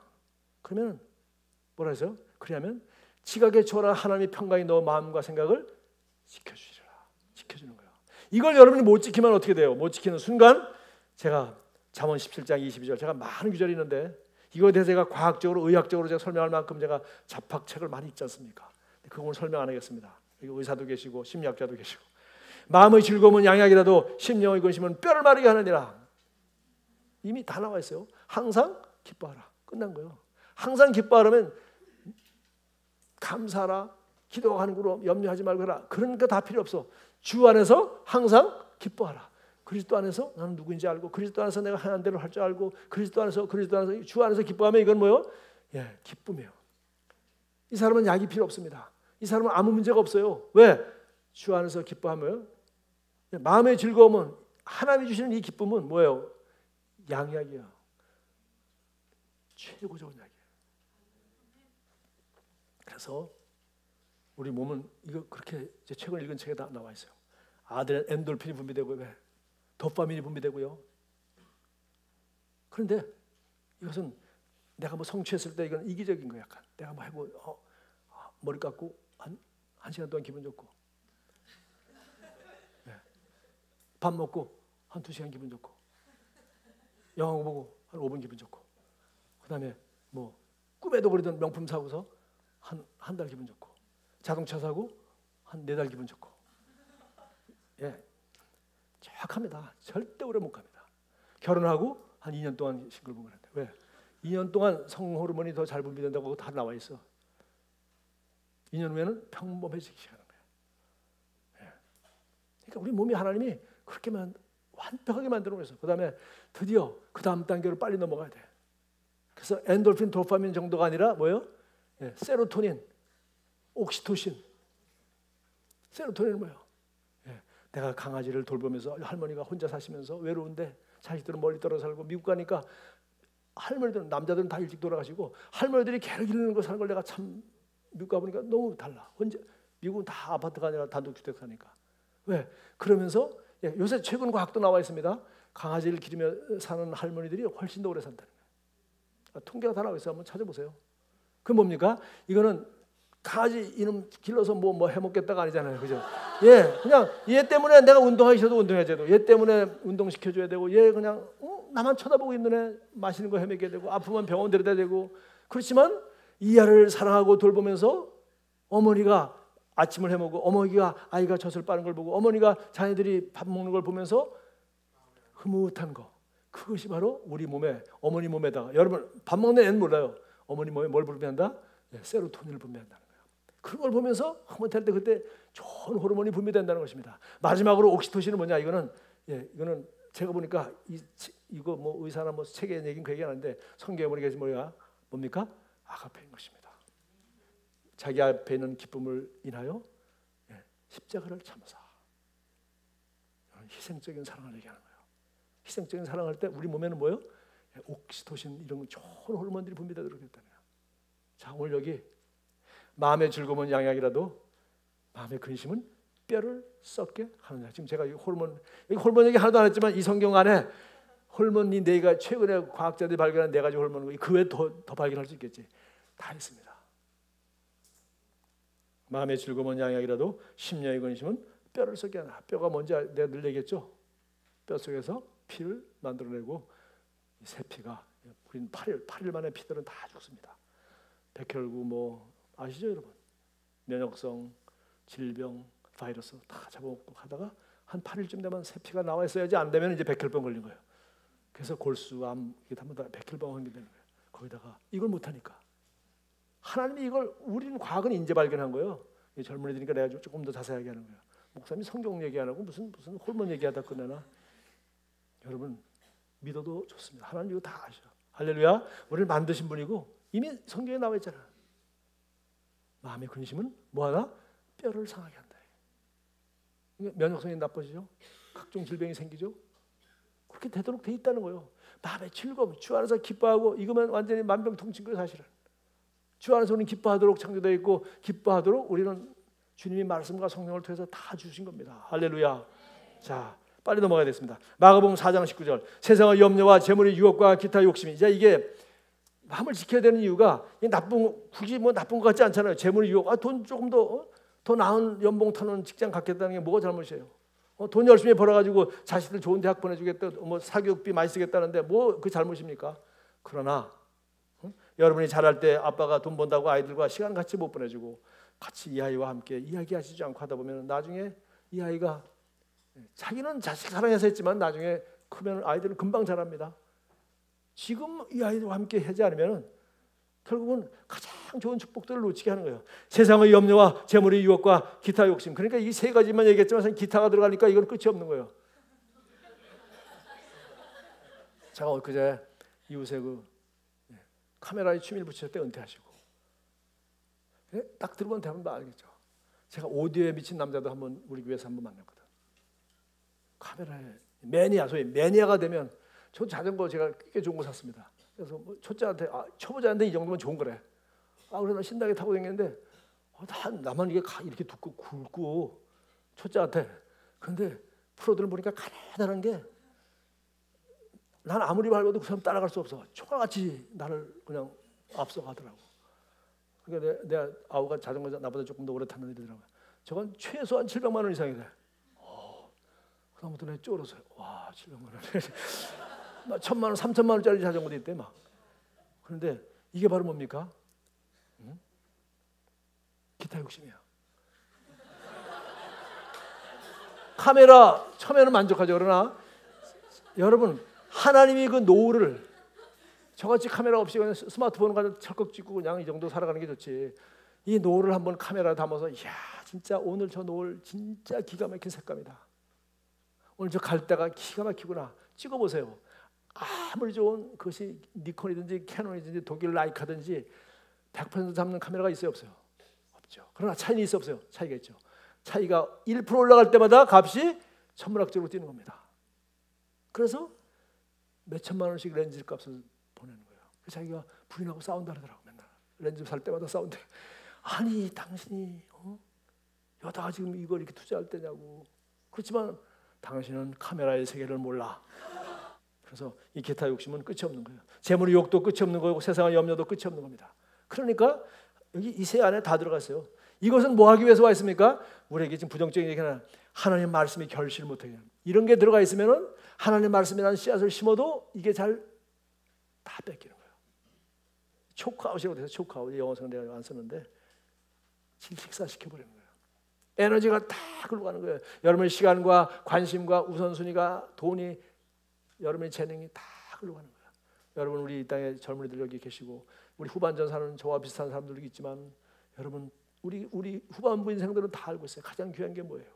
그러면 뭐라 했어요? 그러면 지각에 초월한 하나님의 평강이 너 마음과 생각을 지켜주시라. 지켜주는 거예요. 이걸 여러분이 못 지키면 어떻게 돼요? 못 지키는 순간 제가 잠언 17장 22절 제가 많은 구절이 있는데 이거에 대해서 제가 과학적으로 의학적으로 제가 설명할 만큼 제가 잡학책을 많이 읽지 않습니까? 그걸 설명 안 하겠습니다. 여기 의사도 계시고 심리학자도 계시고 마음의 즐거움은 양약이라도 심령의 근심은 뼈를 마르게 하느니라. 이미 다 나와 있어요. 항상 기뻐하라. 끝난 거예요. 항상 기뻐하려면 감사하라. 기도하는 거로 염려하지 말고 해라. 그런 거 다 필요 없어. 주 안에서 항상 기뻐하라. 그리스도 안에서 나는 누구인지 알고 그리스도 안에서 내가 하나님 대로 할 줄 알고 그리스도 안에서 주 안에서 기뻐하면 이건 뭐예요? 예, 기쁨이에요. 이 사람은 약이 필요 없습니다. 이 사람은 아무 문제가 없어요. 왜? 주 안에서 기뻐하면 마음의 즐거움은 하나님이 주시는 이 기쁨은 뭐예요? 양약이야. 최고 좋은 약이에요. 그래서 우리 몸은 이거 그렇게 이제 최근 읽은 책에 다 나와 있어요. 아드레 엔돌핀이 분비되고 왜? 도파민이 분비되고요. 그런데 이것은 내가 뭐 성취했을 때 이건 이기적인 거야. 약간 내가 뭐 해보 머리 깎고 한 시간 동안 기분 좋고 네. 밥 먹고 한 2시간 기분 좋고 영화 보고 한 5분 기분 좋고 그다음에 뭐 꿈에도 그리던 명품 사고서 한 달 기분 좋고 자동차 사고 한 4달 기분 좋고 예. 정확합니다. 절대 오래 못 갑니다. 결혼하고 한 2년 동안 싱글벙글한데 왜? 2년 동안 성호르몬이 더 잘 분비된다고 다 나와 있어. 2년 후에는 평범해지기 시작하는 거예요. 예. 그러니까 우리 몸이 하나님이 그렇게만 완벽하게 만들어 놓으셨어요. 그 다음에 드디어 그 다음 단계로 빨리 넘어가야 돼. 그래서 엔돌핀, 도파민 정도가 아니라 뭐예요? 예. 세로토닌, 옥시토신. 세로토닌은 뭐예요? 내가 강아지를 돌보면서 할머니가 혼자 사시면서 외로운데 자식들은 멀리 떨어져 살고 미국 가니까 할머니들은 남자들은 다 일찍 돌아가시고 할머니들이 개를 기르는 거 사는 걸 내가 참 미국 가보니까 너무 달라. 혼자 미국은 다 아파트가 아니라 단독주택 사니까. 왜? 그러면서 요새 최근 과학도 나와 있습니다. 강아지를 기르며 사는 할머니들이 훨씬 더 오래 산다는 거예요. 통계가 다 나와 있어요. 한번 찾아보세요. 그 뭡니까? 이거는 강아지 이놈 길러서 뭐 해먹겠다가 아니잖아요. 그죠? 예, 그냥 얘 때문에 내가 운동하기 싫어도 운동해줘야 되고 얘 때문에 운동시켜줘야 되고 얘 그냥 나만 쳐다보고 있는 애 맛있는 거 해먹여야 되고 아프면 병원 데려다 되고 그렇지만 이 아이를 사랑하고 돌보면서 어머니가 아침을 해먹고 어머니가 아이가 젖을 빠는 걸 보고 어머니가 자녀들이 밥 먹는 걸 보면서 흐뭇한 거 그것이 바로 우리 몸에 어머니 몸에다가 여러분 밥 먹는 애는 몰라요. 어머니 몸에 뭘 분비한다? 세로토닌을 분비한다는 거예요. 그런 걸 보면서 흐뭇할 때 그때 좋은 호르몬이 분비된다는 것입니다. 마지막으로 옥시토신은 뭐냐? 이거는 제가 보니까 이거 뭐 의사나 뭐 책에 얘기는 그 얘기 하는데 성경에 보니까 뭡니까? 아가페인 것입니다. 자기 앞에 있는 기쁨을 인하여 십자가를 참사 희생적인 사랑을 얘기하는 거예요. 희생적인 사랑할 때 우리 몸에는 뭐예요? 옥시토신 이런 좋은 호르몬들이 분비되도록 했다는 거예요. 자, 오늘 여기 마음의 즐거움은 양약이라도 마음의 근심은 뼈를 썩게 하느냐. 지금 제가 이 호르몬 얘기 하나도 안 했지만 이 성경 안에 호르몬이 네가 최근에 과학자들이 발견한 4가지 호르몬, 그 외에 더 발견할 수 있겠지. 다 있습니다. 마음의 즐거움은 양약이라도 심령의 근심은 뼈를 썩게 하나. 뼈가 뭔지 내가 늘 얘기했죠. 뼈 속에서 피를 만들어내고 이 새 피가, 우리는 8일 만에 피들은 다 죽습니다. 백혈구 뭐 아시죠 여러분? 면역성 질병 바이러스 다 잡아먹고 하다가 한 8일쯤 되면 새 피가 나와 있어야지, 안 되면 이제 백혈병 걸린 거예요. 그래서 골수암 이게 다 백혈병 환기되는 거예요. 거기다가 이걸 못하니까 하나님이 이걸, 우리는 과학은 이제 발견한 거예요. 젊은이들이니까 내가 조금 더 자세하게 하는 거예요. 목사님이 성경 얘기 안 하고 무슨 호르몬 얘기하다 끝내나. 여러분 믿어도 좋습니다. 하나님 이거 다 아셔. 할렐루야. 우리를 만드신 분이고 이미 성경에 나와 있잖아. 마음의 근심은 뭐하나? 뼈를 상하게 한다. 면역성이 나빠지죠. 각종 질병이 생기죠. 그렇게 되도록 돼 있다는 거예요. 마음의 즐거움, 주 안에서 기뻐하고, 이거면 완전히 만병통치인 거예요. 사실은 주 안에서 우리는 기뻐하도록 창조되어 있고, 기뻐하도록 우리는 주님이 말씀과 성령을 통해서 다 주신 겁니다. 할렐루야. 자, 빨리 넘어가야 되겠습니다. 마가복음 4장 19절. 세상의 염려와 재물의 유혹과 기타 욕심이. 이제 이게 마음을 지켜야 되는 이유가 굳이 뭐 나쁜 것 같지 않잖아요. 재물의 유혹, 돈 조금 더 나은 연봉 타는 직장 갖겠다는 게 뭐가 잘못이에요? 돈 열심히 벌어가지고 자식들 좋은 대학 보내주겠다, 뭐 사교육비 많이 쓰겠다는데 뭐 그 잘못입니까? 그러나 여러분이 잘할 때 아빠가 돈 번다고 아이들과 시간 같이 못 보내주고 같이 이 아이와 함께 이야기하시지 않고 하다 보면 나중에 이 아이가, 자기는 자식 사랑해서 했지만 나중에 크면 아이들은 금방 자랍니다. 지금 이 아이들과 함께 하지 않으면 결국은 가장 좋은 축복들을 놓치게 하는 거예요. 세상의 염려와 재물의 유혹과 기타 욕심. 그러니까 이 3가지만 얘기했지만 기타가 들어가니까 이건 끝이 없는 거예요. 제가 엊그제 이웃에 카메라에 취미를 붙이실 때 은퇴하시고, 딱 들어본 대부분 다 알겠죠. 제가 오디오에 미친 남자도 한번 우리 교회에서 한번 만났거든. 카메라에 매니아, 소위 매니아가 되면, 저 자전거 제가 꽤 좋은 거 샀습니다. 그래서 뭐 초보자한테 이 정도면 좋은 거래. 그래서 나 신나게 타고 다녔는데 나만 이렇게 두고 굵고 초짜한테. 그런데 프로들은 보니까 가느다란 게, 난 아무리 밟아도 그 사람 따라갈 수 없어. 총알같이 나를 그냥 앞서가더라고. 그러니까 내가 아우가 자전거 나보다 조금 더 오래 탔는 애들이더라고요. 저건 최소한 700만 원 이상이 돼. 그다음부터 내가 쫄았어요. 와, 700만 원. 막 1000만 원, 3000만 원짜리 자전거도 있대 막. 그런데 이게 바로 뭡니까? 기타 욕심이야. 카메라 처음에는 만족하죠. 그러나 여러분, 하나님이 그 노후를 저같이 카메라 없이 그냥 스마트폰 가지고 철컥 찍고 그냥 이 정도 살아가는 게 좋지. 이 노을을 한번 카메라에 담아서, 이야 진짜 오늘 저 노을 진짜 기가 막힌 색감이다. 오늘 저 갈대가 기가 막히구나. 찍어보세요. 아무리 좋은 그것이 니콘이든지 캐논이든지 독일 라이카든지 100% 잡는 카메라가 있어요, 없어요? 없죠. 그러나 차이는 있어, 없어요? 차이가 있죠. 차이가 1% 올라갈 때마다 값이 천문학적으로 뛰는 겁니다. 그래서 몇 천만 원씩 렌즈 값을 보내는 거예요. 그래서 자기가 부인하고 싸운다 그러더라고. 맨날 렌즈 살 때마다 싸운대. 아니 당신이 여다가 지금 이걸 이렇게 투자할 때냐고. 그렇지만 당신은 카메라의 세계를 몰라. 그래서 이 기타 욕심은 끝이 없는 거예요. 재물의 욕도 끝이 없는 거고 세상의 염려도 끝이 없는 겁니다. 그러니까 여기 이 세 안에 다 들어갔어요. 이것은 뭐 하기 위해서 와 있습니까? 우리에게 지금 부정적인 얘기는 하나님 말씀이 결실을 못하게 합니다. 이런 게 들어가 있으면은 하나님 말씀이라는 씨앗을 심어도 이게 잘 다 뺏기는 거예요. 초크아웃이라고 해서 초크아웃, 영어에서는 내가 안 쓰는데 질식사시켜버리는 거예요. 에너지가 다 글로 가는 거예요. 여러분의 시간과 관심과 우선순위가, 돈이, 여러분의 재능이 다 글로 가는 거예요. 여러분, 우리 이 땅에 젊은이들 여기 계시고 우리 후반전 사는 저와 비슷한 사람들도 있지만, 여러분 우리 후반부 인생들은 다 알고 있어요. 가장 귀한 게 뭐예요?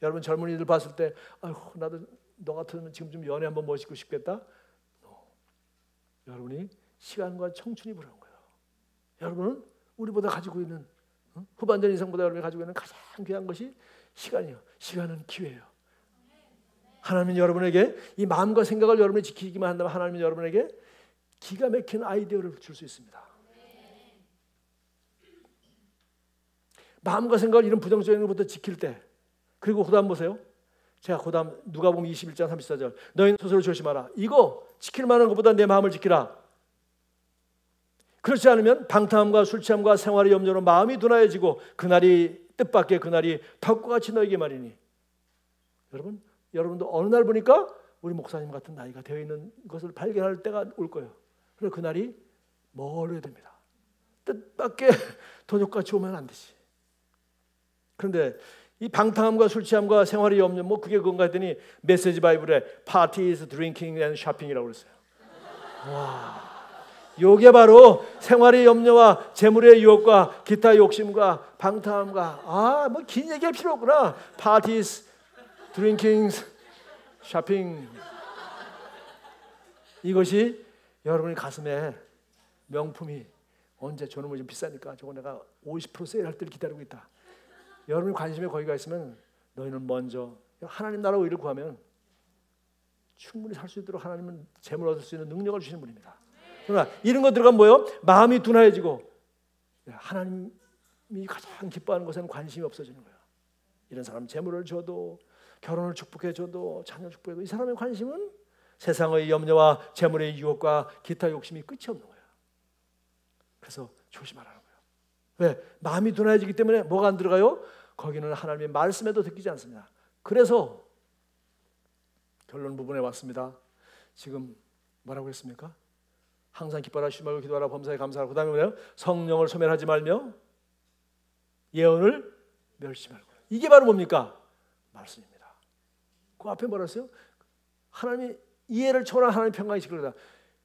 여러분 젊은이들 봤을 때 아이고 나도 너 같으면 지금 좀 연애 한번 멋있고 싶겠다. 여러분이 시간과 청춘이 부러운 거예요. 여러분은 우리보다 가지고 있는, 후반전 인생보다 여러분이 가지고 있는 가장 귀한 것이 시간이에요. 시간은 기회예요. 하나님은 여러분에게 이 마음과 생각을 여러분이 지키기만 한다면 하나님은 여러분에게 기가 막힌 아이디어를 줄 수 있습니다. 마음과 생각을 이런 부정적인 것부터 지킬 때, 그리고 그다음 보세요. 제가 그다음 누가복음 21장 34절 너희는 스스로 조심하라. 이거 지킬 만한 것보다 내 마음을 지키라. 그렇지 않으면 방탕함과 술 취함과 생활의 염려로 마음이 둔하여지고 그날이 뜻밖의 그날이 덕과 같이 너에게 말이니. 여러분도 어느 날 보니까 우리 목사님 같은 나이가 되어 있는 것을 발견할 때가 올 거예요. 그래서 그날이 멀어야 됩니다. 뜻밖의 도적같이 오면 안 되지. 그런데 이 방탕함과 술 취함과 생활의 염려 뭐 그게 그건가 했더니 메시지 바이블에 parties, drinking and shopping이라고 그랬어요. 와, 요게 바로 생활의 염려와 재물의 유혹과 기타 욕심과 방탕함과 뭐 긴 얘기할 필요 없구나. parties, drinking, shopping. 이것이 여러분의 가슴에 명품이 언제 저놈은 좀 비싸니까 저거 내가 50% 세일할 때를 기다리고 있다. 여러분의 관심에 거기가 있으면 너희는 먼저 하나님 나라 의를 구하면 충분히 살 수 있도록 하나님은 재물 얻을 수 있는 능력을 주시는 분입니다. 그러나 이런 것 들어가면 뭐예요? 마음이 둔해지고 하나님이 가장 기뻐하는 것에는 관심이 없어지는 거예요. 이런 사람 재물을 줘도 결혼을 축복해 줘도 자녀 축복해도 이 사람의 관심은 세상의 염려와 재물의 유혹과 기타 욕심이 끝이 없는 거예요. 그래서 조심하라는 거예요. 왜? 마음이 둔해지기 때문에 뭐가 안 들어가요? 거기는 하나님의 말씀에도 듣기지 않습니다. 그래서 결론 부분에 왔습니다. 지금 뭐라고 했습니까? 항상 기뻐하라 쉬지 말고 기도하라 범사에 감사하라. 그 다음에 뭐예요? 성령을 소멸하지 말며 예언을 멸시 말고. 이게 바로 뭡니까? 말씀입니다. 그 앞에 뭐라 했어요? 하나님이 이해를 초월한 하나님의 평강이 지키려다.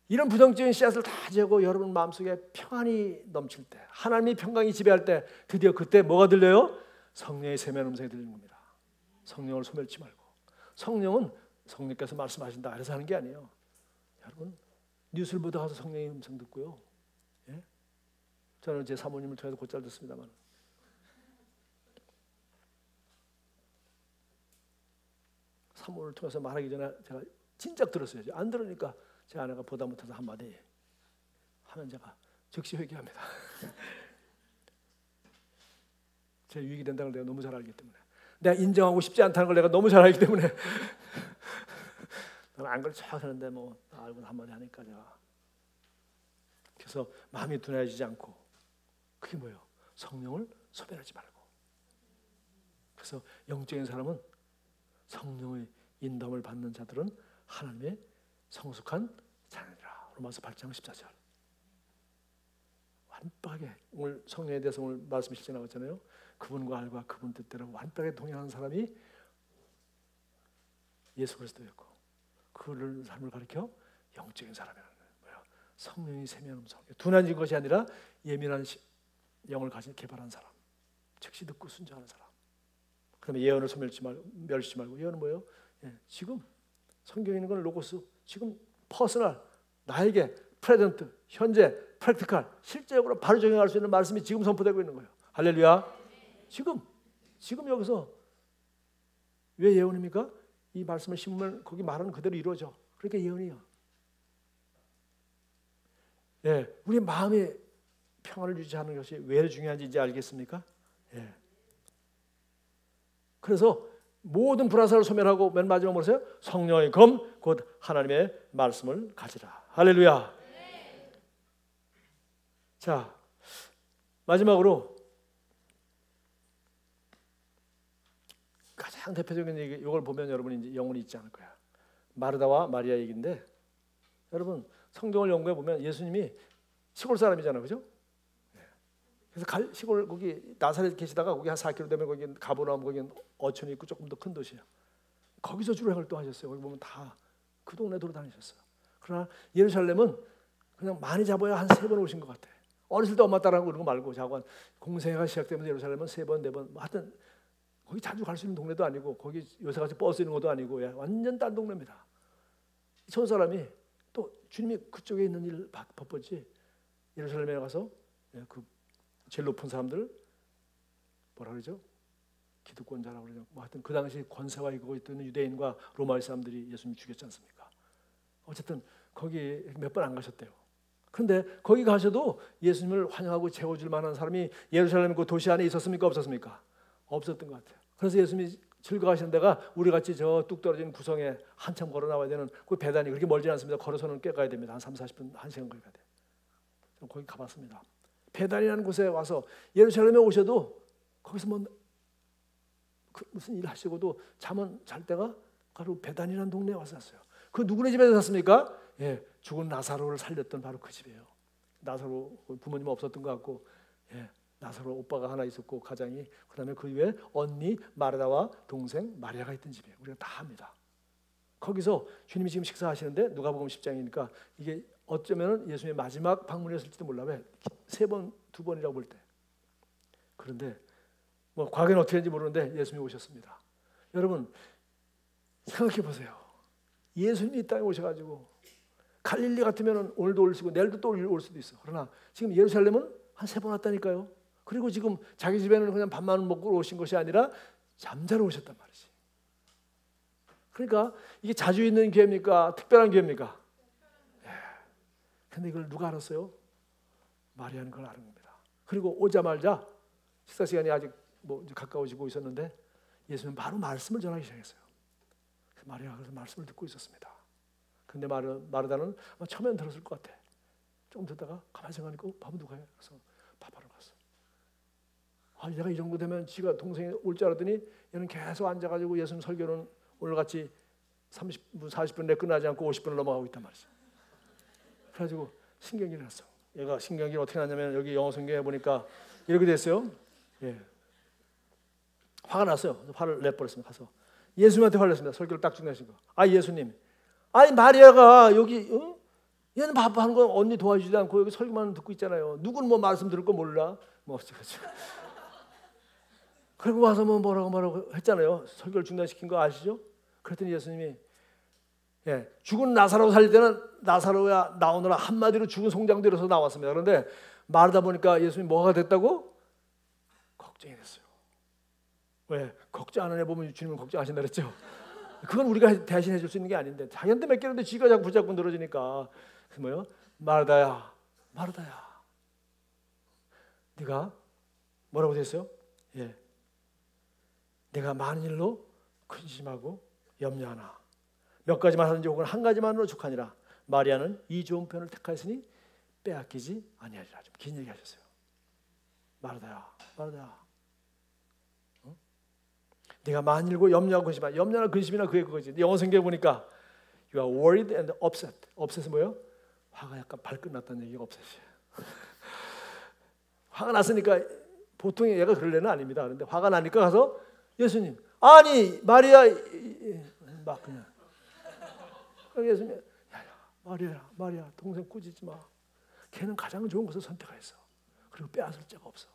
이런 부정적인 씨앗을 다 재고 여러분 마음속에 평안이 넘칠 때, 하나님의 평강이 지배할 때 드디어 그때 뭐가 들려요? 성령의 세미한 음성이 들리는 겁니다. 성령을 소멸치 말고. 성령은 성령께서 말씀하신다 그래서 하는 게 아니에요. 여러분 뉴스를 보다 가서 성령의 음성 듣고요. 예? 저는 제 사모님을 통해서 곧잘 듣습니다만 사모를 통해서 말하기 전에 제가 진작 들었어요. 안 들으니까 제 아내가 보다 못해서 한마디 하면 제가 즉시 회개합니다. 제 유익이 된다는 걸 내가 너무 잘 알기 때문에, 내가 인정하고 싶지 않다는 걸 내가 너무 잘 알기 때문에 나는 안 그렇죠 하는데 뭐 알고 한마디 하니까 제가 그래서 마음이 둔해지지 않고 그게 뭐예요? 성령을 소멸하지 말고. 그래서 영적인 사람은 성령의 인도함을 받는 자들은 하나님의 성숙한 자녀니라. 로마서 8장 14절. 완벽하게 오늘 성령에 대해서 오늘 말씀이 실제 나왔잖아요. 그분과 알과 그분 뜻대로 완벽하게 동행하는 사람이 예수 그리스도였고 그를 삶을 가리켜 영적인 사람이라는 거예요. 성령이 세미한 음성. 둔해진 것이 아니라 예민한 영을 가진 개발한 사람. 즉시 듣고 순종하는 사람. 그다음에 예언을 멸시 말고. 예언은 뭐예요? 지금 성경에 있는 건 로고스. 지금 퍼스널 나에게 프레젠트 현재 프랙티컬 실제적으로 바로 적용할 수 있는 말씀이 지금 선포되고 있는 거예요. 할렐루야. 지금 여기서 왜 예언입니까? 이 말씀을 심으면 거기 말하는 그대로 이루어져. 그러니까 예언이에요. 예, 우리 마음의 평안을 유지하는 것이 왜 중요한지 이제 알겠습니까? 예. 그래서 모든 불화살을 소멸하고 맨 마지막 뭐랬어요? 성령의 검 곧 하나님의 말씀을 가지라. 할렐루야. 자, 마지막으로 가장 대표적인 얘기, 이걸 보면 여러분이 이제 영혼이 있지 않을 거야. 마르다와 마리아 얘기인데, 여러분 성경을 연구해 보면 예수님이 시골 사람이잖아요, 그죠? 그래서 시골 거기 나사렛 계시다가 거기 한 4km 되면 거기 가버나움 거기 어촌이 있고 조금 더 큰 도시예요. 거기서 주로 활동하셨어요. 거기 보면 다 그 동네 돌아다니셨어요. 그러나 예루살렘은 그냥 많이 잡아야 한 3번 오신 것 같아. 어렸을 때 엄마 따라하고 그런 거 말고 자고 한 공생애가 시작되면서 예루살렘은 3번, 4번, 하여튼 거기 자주 갈 수 있는 동네도 아니고 거기 요새같이 버스 있는 것도 아니고 완전 딴 동네입니다. 저 사람이 또 주님이 그쪽에 있는 일 바빴지. 예루살렘에 가서 그 제일 높은 사람들 뭐라 그러죠? 기득권자라고 그러죠. 뭐 하여튼 그 당시 권세와 이고 있던 유대인과 로마의 사람들이 예수님 죽였지 않습니까? 어쨌든 거기 몇 번 안 가셨대요. 그런데 거기 가셔도 예수님을 환영하고 채워줄 만한 사람이 예루살렘 그 도시 안에 있었습니까? 없었습니까? 없었던 것 같아요. 그래서 예수님이 즐거워하시는 데가 우리 같이 저 뚝 떨어진 구성에 한참 걸어 나와야 되는 그 배단이 그렇게 멀지 않습니다. 걸어서는 꽤 가야 됩니다. 한 30-40분, 1시간 거리 가야 돼요. 거기 가봤습니다. 배단이라는 곳에 와서 예루살렘에 오셔도 거기서 뭐 무슨 일 하시고도 잠은 잘 때가 바로 배단이라는 동네에 와서 잤어요. 그 누구네 집에서 잤습니까? 예, 죽은 나사로를 살렸던 바로 그 집이에요. 나사로 부모님 없었던 것 같고, 예, 나사로 오빠가 하나 있었고 가장이, 그다음에 그 위에 언니 마르다와 동생 마리아가 있던 집이에요. 우리가 다 합니다. 거기서 주님이 지금 식사하시는데 누가복음 10장이니까 이게 어쩌면 예수님의 마지막 방문이었을지도 몰라. 왜? 3번, 2번이라고 볼 때. 그런데 뭐 과거에는 어떻게 했는지 모르는데 예수님이 오셨습니다. 여러분 생각해 보세요. 예수님이 이 땅에 오셔가지고 갈릴리 같으면 오늘도 오시고 내일도 또 올 수도 있어. 그러나 지금 예루살렘은 한 3번 왔다니까요. 그리고 지금 자기 집에는 그냥 밥만 먹고 오신 것이 아니라 잠자러 오셨단 말이지. 그러니까 이게 자주 있는 기회입니까? 특별한 기회입니까? 근데 이걸 누가 알았어요? 마리아는 그걸 아는 겁니다. 그리고 오자마자 식사 시간이 아직 뭐 가까워지고 있었는데 예수님은 바로 말씀을 전하기 시작했어요. 그래서 마리아가 그래서 말씀을 듣고 있었습니다. 근데 마르다는 처음엔 들었을 것 같아. 조금 듣다가 가만히 생각하니까 밥은 누가 해? 그래서 밥하러 갔어. 얘가 이 정도 되면 지가 동생이 올 줄 알았더니 얘는 계속 앉아가지고 예수님 설교는 오늘같이 30분, 40분 내 끝나지 않고 50분을 넘어가고 있단 말이지. 그래가지고 신경이 났어. 얘가 신경이 어떻게 났냐면 여기 영어 성경에 보니까 이렇게 됐어요. 예. 화가 났어요. 화를 내버렸습니다. 가서 예수님한테 화를 냈습니다. 설교를 딱 중단하신 거. 예수님, 마리아가 여기 얘는 바빠하는 거 언니 도와주지도 않고 여기 설교만 듣고 있잖아요. 누군 뭐 말씀 들을 거 몰라? 뭐 어쩌고저쩌고. 그리고 와서 뭐 뭐라고 했잖아요. 설교를 중단시킨 거 아시죠? 그랬더니 예수님이 죽은 나사로 살릴 때는 나사로야 나오느라 한마디로 죽은 송장대로서 나왔습니다. 그런데 말하다 보니까 예수님이 뭐가 됐다고? 걱정이 됐어요. 왜? 걱정 안 하는 애 보면 주님은 걱정하신다 그랬죠? 그건 우리가 대신해 줄 수 있는 게 아닌데 자기한테 맡기는데 지가 자꾸 붙잡고 늘어지니까. 그래서 뭐요? 마르다야 네가 뭐라고 됐어요? 내가 많은 일로 근심하고 염려하나 몇 가지만 하든지 혹은 한 가지만으로 족하니라. 마리아는 이 좋은 편을 택하였으니 빼앗기지 아니하리라. 좀 긴 얘기 하셨어요. 마르다야 네가 많은 일고 염려하고 근심하나. 염려나 근심이나 그게 그거지. 영어 성경에 보니까 You are worried and upset. upset은 뭐예요? 화가 약간 발끝났다는 얘기가 upset이에요. 화가 났으니까 보통 얘가 그럴 애는 아닙니다. 그런데 화가 나니까 가서 예수님, 마리아 막 그냥 예수님, 마리아 동생 꾸짖지 마. 걔는 가장 좋은 것을 선택했어. 그리고 빼앗을 자가 없어.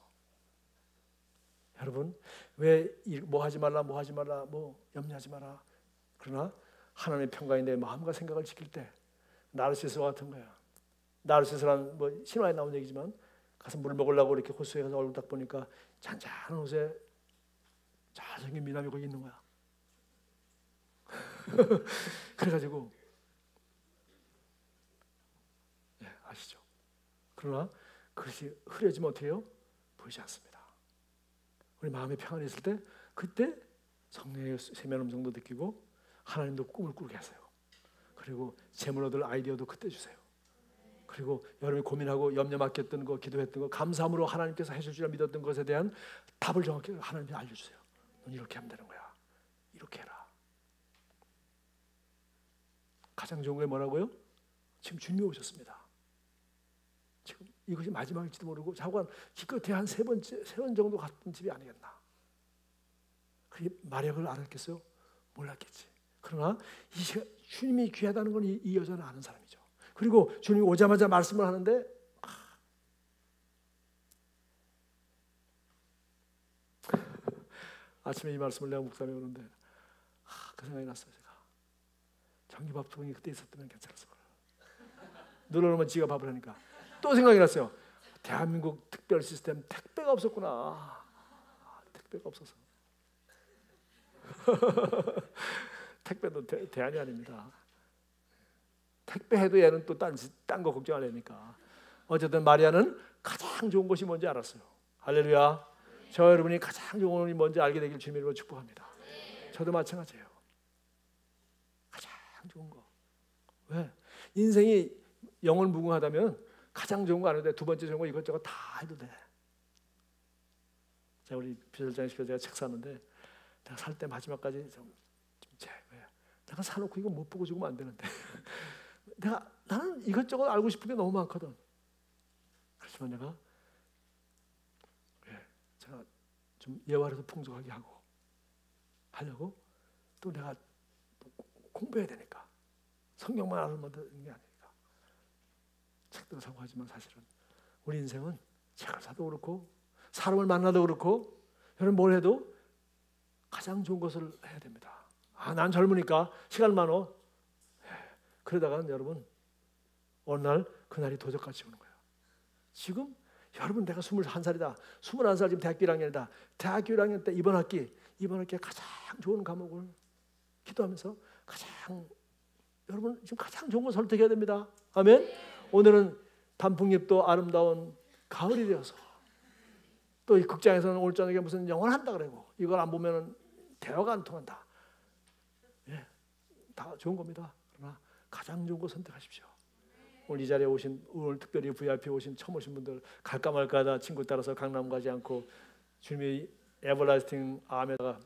여러분, 왜 뭐 하지 말라, 뭐 염려하지 마라. 그러나 하나님의 평강이 내 마음과 생각을 지킬 때 나르시스와 같은 거야. 나르시스란 뭐 신화에 나온 얘기지만 가서 물 먹으려고 이렇게 호수에 가서 얼굴 딱 보니까 잔잔한 옷에 잘생긴 미남이 거기 있는 거야. 그래가지고 아시죠? 그러나 그것이 흐려지면 어떻게 해요? 보이지 않습니다. 우리 마음에 평안이 있을 때 그때 성령의 세면 음성도 느끼고 하나님도 꿈을 꾸게 하세요. 그리고 재물 얻을 아이디어도 그때 주세요. 그리고 여러분이 고민하고 염려 맡겼던 거, 기도했던 거, 감사함으로 하나님께서 해줄 줄 믿었던 것에 대한 답을 정확히 하나님께 알려주세요. 넌 이렇게 하면 되는 거야. 이렇게 해라. 가장 좋은 게 뭐라고요? 지금 주님이 오셨습니다. 지금 이것이 마지막일지도 모르고 자관 기껏해 한 3번 정도 갔던 집이 아니겠나. 그게 마리아를 알았겠어요? 몰랐겠지. 그러나 주님이 귀하다는 건 이 여자는 아는 사람이죠. 그리고 주님이 오자마자 말씀을 하는데 아침에 이 말씀을 내가 묵상해 오는데 그 생각이 났어요. 제가 전기밥통이 그때 있었다면 괜찮았을 거예요. 늘어놓으면 지가 밥을 하니까 또 생각이 났어요. 대한민국 특별 시스템 택배가 없었구나. 택배가 없어서 택배도 대안이 아닙니다. 택배해도 얘는 또 딴 거 걱정 안 하니까. 어쨌든 마리아는 가장 좋은 것이 뭔지 알았어요. 할렐루야. 저 여러분이 가장 좋은 것이 뭔지 알게 되길 주님으로 축복합니다. 저도 마찬가지예요. 가장 좋은 거. 왜? 인생이 영원 무궁하다면 가장 좋은 거 안 해도 돼. 두 번째 좋은 거 이것저것 다 해도 돼. 제가 우리 비서실장에 시켜서 제가 책 샀는데 내가 살 때 마지막까지 내가 사놓고 이거 못 보고 죽으면 안 되는데 나는 이것저것 알고 싶은 게 너무 많거든. 그렇지만 제가 좀 예화라도 풍족하게 하려고 또 내가 공부해야 되니까 성경만 알면 되는 게 아니니까 책도 사고 하지만 사실은 우리 인생은 책을 사도 그렇고 사람을 만나도 그렇고 여러분 뭘 해도 가장 좋은 것을 해야 됩니다. 난 젊으니까 시간 많어. 그러다가 여러분 어느 날 그날이 도적같이 오는 거예요. 지금 여러분 내가 21살이다. 21살 지금 대학교 1학년이다. 대학교 1학년 때 이번 학기에 가장 좋은 과목을 기도하면서 여러분 지금 가장 좋은 걸 선택해야 됩니다. 아멘. 오늘은 단풍잎도 아름다운 가을이 되어서 또 이 극장에서는 오늘 저녁에 무슨 영화를 한다 그러고 이걸 안 보면은 대화가 안 통한다. 다 좋은 겁니다. 그러나 가장 좋은 거 선택하십시오. 오늘 이 자리에 오신 오늘 특별히 VIP 오신 처음 오신 분들 갈까 말까 하다 친구 따라서 강남 가지 않고 주님이 에버라스팅 아멘에다가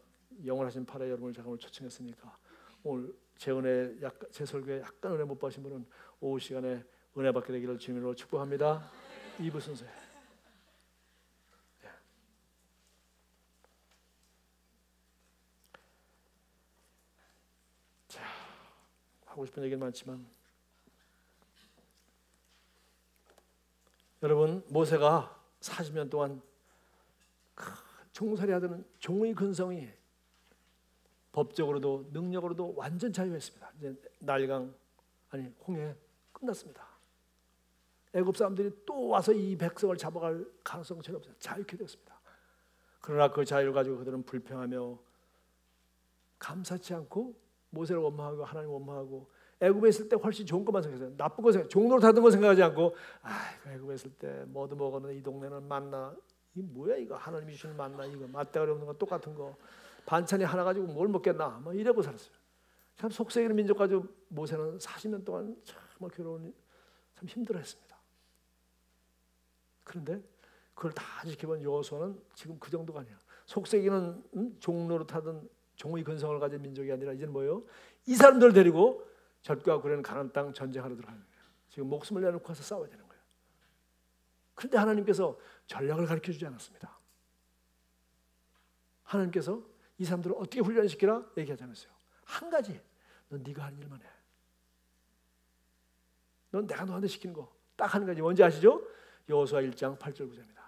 영원하신 팔에 여러분을 제가 오늘 초청했으니까 오늘 제 설교에 약간 은혜 못 받으신 분은 오후 시간에 은혜 받게 되기를 주님으로 축복합니다. 2부 순서에 하고 싶은 얘기는 많지만 여러분 모세가 40년 동안 종살이 하던 종의 근성이 법적으로도 능력으로도 완전 자유했습니다. 이제 홍해 끝났습니다. 애굽 사람들이 또 와서 이 백성을 잡아갈 가능성은 전혀 없어요. 자유케 되었습니다. 그러나 그 자유를 가지고 그들은 불평하며 감사치 않고 모세를 원망하고 하나님 원망하고 애굽에 있을 때 훨씬 좋은 것만 생각했어요. 나쁜 거 생각, 종로로 하던 거 생각하지 않고 애굽에 있을 때 뭐도 먹었는데 이 동네는 만나 이 뭐야 이거 하나님이 주시는 만나 이거 맛대가리 없는 거 똑같은 거 반찬이 하나 가지고 뭘 먹겠나 뭐 이러고 살았어요. 참 속세기는 민족 가지고 모세는 40년 동안 정말 괴로운 참 힘들어했습니다. 그런데 그걸 다 지켜본 여호수아는 지금 그 정도가 아니야. 속세기는 종로로 타던 종의 근성을 가진 민족이 아니라 이제는 뭐예요? 이 사람들 데리고 젖과 구레는 가나안 땅 전쟁하러 들어가는 거예요. 지금 목숨을 내놓고 가서 싸워야 되는 거예요. 그런데 하나님께서 전략을 가르쳐주지 않았습니다. 하나님께서 이 사람들을 어떻게 훈련시키라 얘기하지 않았어요. 한 가지, 넌 네가 하는 일만 해. 넌 내가 너한테 시키는 거 딱 한 가지. 뭔지 아시죠? 여호수아 1장 8절 9절입니다.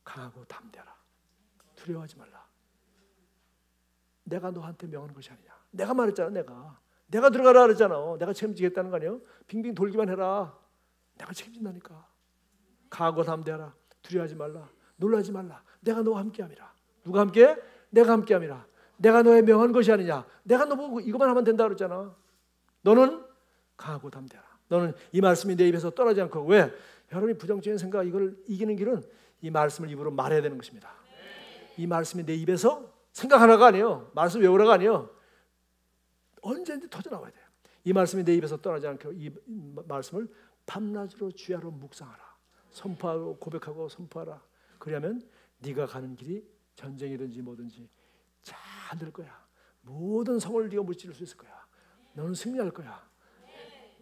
강하고 담대하라. 두려워하지 말라. 내가 너한테 명하는 것이 아니냐. 내가 말했잖아. 내가 들어가라 그랬잖아. 내가 책임지겠다는 거 아니에요? 빙빙 돌기만 해라. 내가 책임진다니까. 강하고 담대하라. 두려워하지 말라. 놀라지 말라. 내가 너와 함께함이라. 누가 함께? 내가 함께함이라. 내가 너의 명한 것이 아니냐. 내가 너 보고 이것만 하면 된다 그랬잖아. 너는 강하고 담대하라. 너는 이 말씀이 내 입에서 떠나지 않고. 왜? 여러분이 부정적인 생각 이걸 이기는 길은 이 말씀을 입으로 말해야 되는 것입니다. 이 말씀이 내 입에서 생각 하나가 아니에요. 말씀 외우라가 아니에요. 언제든지 터져 나와야 돼요. 이 말씀이 내 입에서 떠나지 않고 이 말씀을 밤낮으로 주야로 묵상하라. 선포하고 고백하고 선포하라. 그러면 네가 가는 길이 전쟁이든지 뭐든지 잘 될 거야. 모든 성을 네가 물질할 수 있을 거야. 너는 승리할 거야.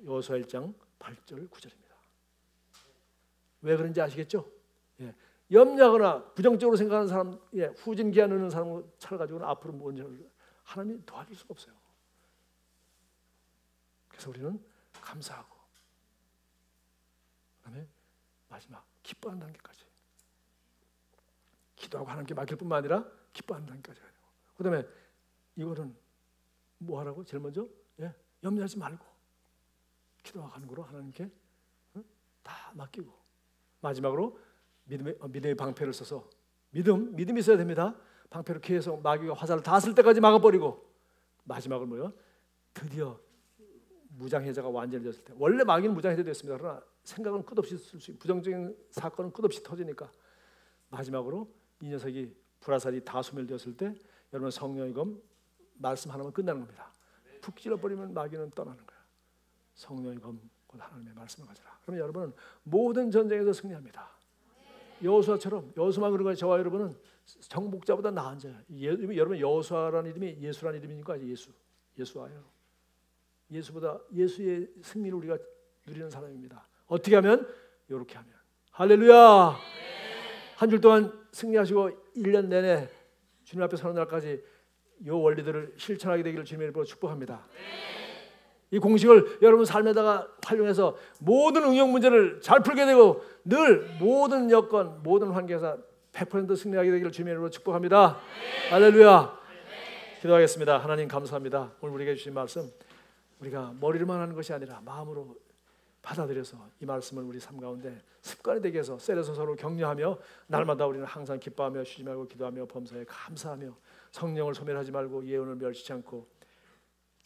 여호수아 1장 8절 9절입니다. 왜 그런지 아시겠죠? 염려하거나 부정적으로 생각하는 사람, 후진기하는 사람을 찾아가지고는 앞으로 먼저 하나님이 도와줄 수가 없어요. 그래서 우리는 감사하고 그다음에 마지막 기뻐하는 단계까지 기도하고 하나님께 맡길 뿐만 아니라 기뻐하는 단계까지 가야 되고 그다음에 이거는 뭐 하라고? 제일 먼저 염려하지 말고 기도하고 하는 거로 하나님께 다 맡기고 마지막으로 믿음의 방패를 써서 믿음이 있어야 됩니다. 방패를 계속 마귀가 화살을 다 쓸 때까지 막아버리고 마지막으로 뭐요? 드디어 무장해제가 완전히 됐을 때 원래 마귀는 무장해제됐습니다. 그러나 생각은 끝없이 쓸 수 있고 부정적인 사건은 끝없이 터지니까 마지막으로 이 녀석이 불화살이 다 소멸되었을 때 여러분 성령이금 말씀 하나만 끝나는 겁니다. 푹 찔러버리면 마귀는 떠나는 거예요. 성령의 검 곧 하나님의 말씀을 가져라. 그러면 여러분은 모든 전쟁에서 승리합니다. 여호수아처럼, 여호수아만 그런 거예요. 저와 여러분은 정복자보다 나은 자예요. 여러분 여호수아라는 이름이 예수라는 이름이니까 예수와예요. 예수보다 예수의 승리를 우리가 누리는 사람입니다. 어떻게 하면? 이렇게 하면. 할렐루야. 한 줄 동안 승리하시고 1년 내내 주님 앞에 서는 날까지 이 원리들을 실천하게 되기를 주님의 이름으로 축복합니다. 이 공식을 여러분 삶에다가 활용해서 모든 응용 문제를 잘 풀게 되고 늘 모든 여건, 모든 환경에서 100% 승리하게 되기를 주님의 이름으로 축복합니다. 할렐루야. 기도하겠습니다. 하나님 감사합니다. 오늘 우리에게 주신 말씀 우리가 머리로만 하는 것이 아니라 마음으로 받아들여서 이 말씀을 우리 삶 가운데 습관이 되게 해서 셀에서 서로 격려하며 날마다 우리는 항상 기뻐하며 쉬지 말고 기도하며 범사에 감사하며 성령을 소멸하지 말고 예언을 멸시치 않고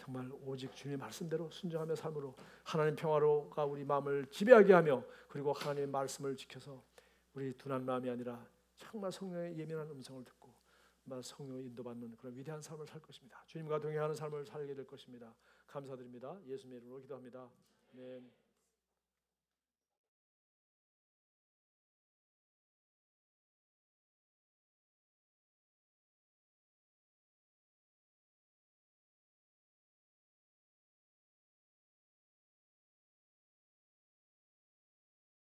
정말 오직 주님의 말씀대로 순종하며 삶으로 하나님 평화로가 우리 마음을 지배하게 하며 그리고 하나님의 말씀을 지켜서 우리 둔한 마음이 아니라 정말 성령의 예민한 음성을 듣고 성령의 인도받는 그런 위대한 삶을 살 것입니다. 주님과 동행하는 삶을 살게 될 것입니다. 감사드립니다. 예수님의 이름으로 기도합니다. 아멘.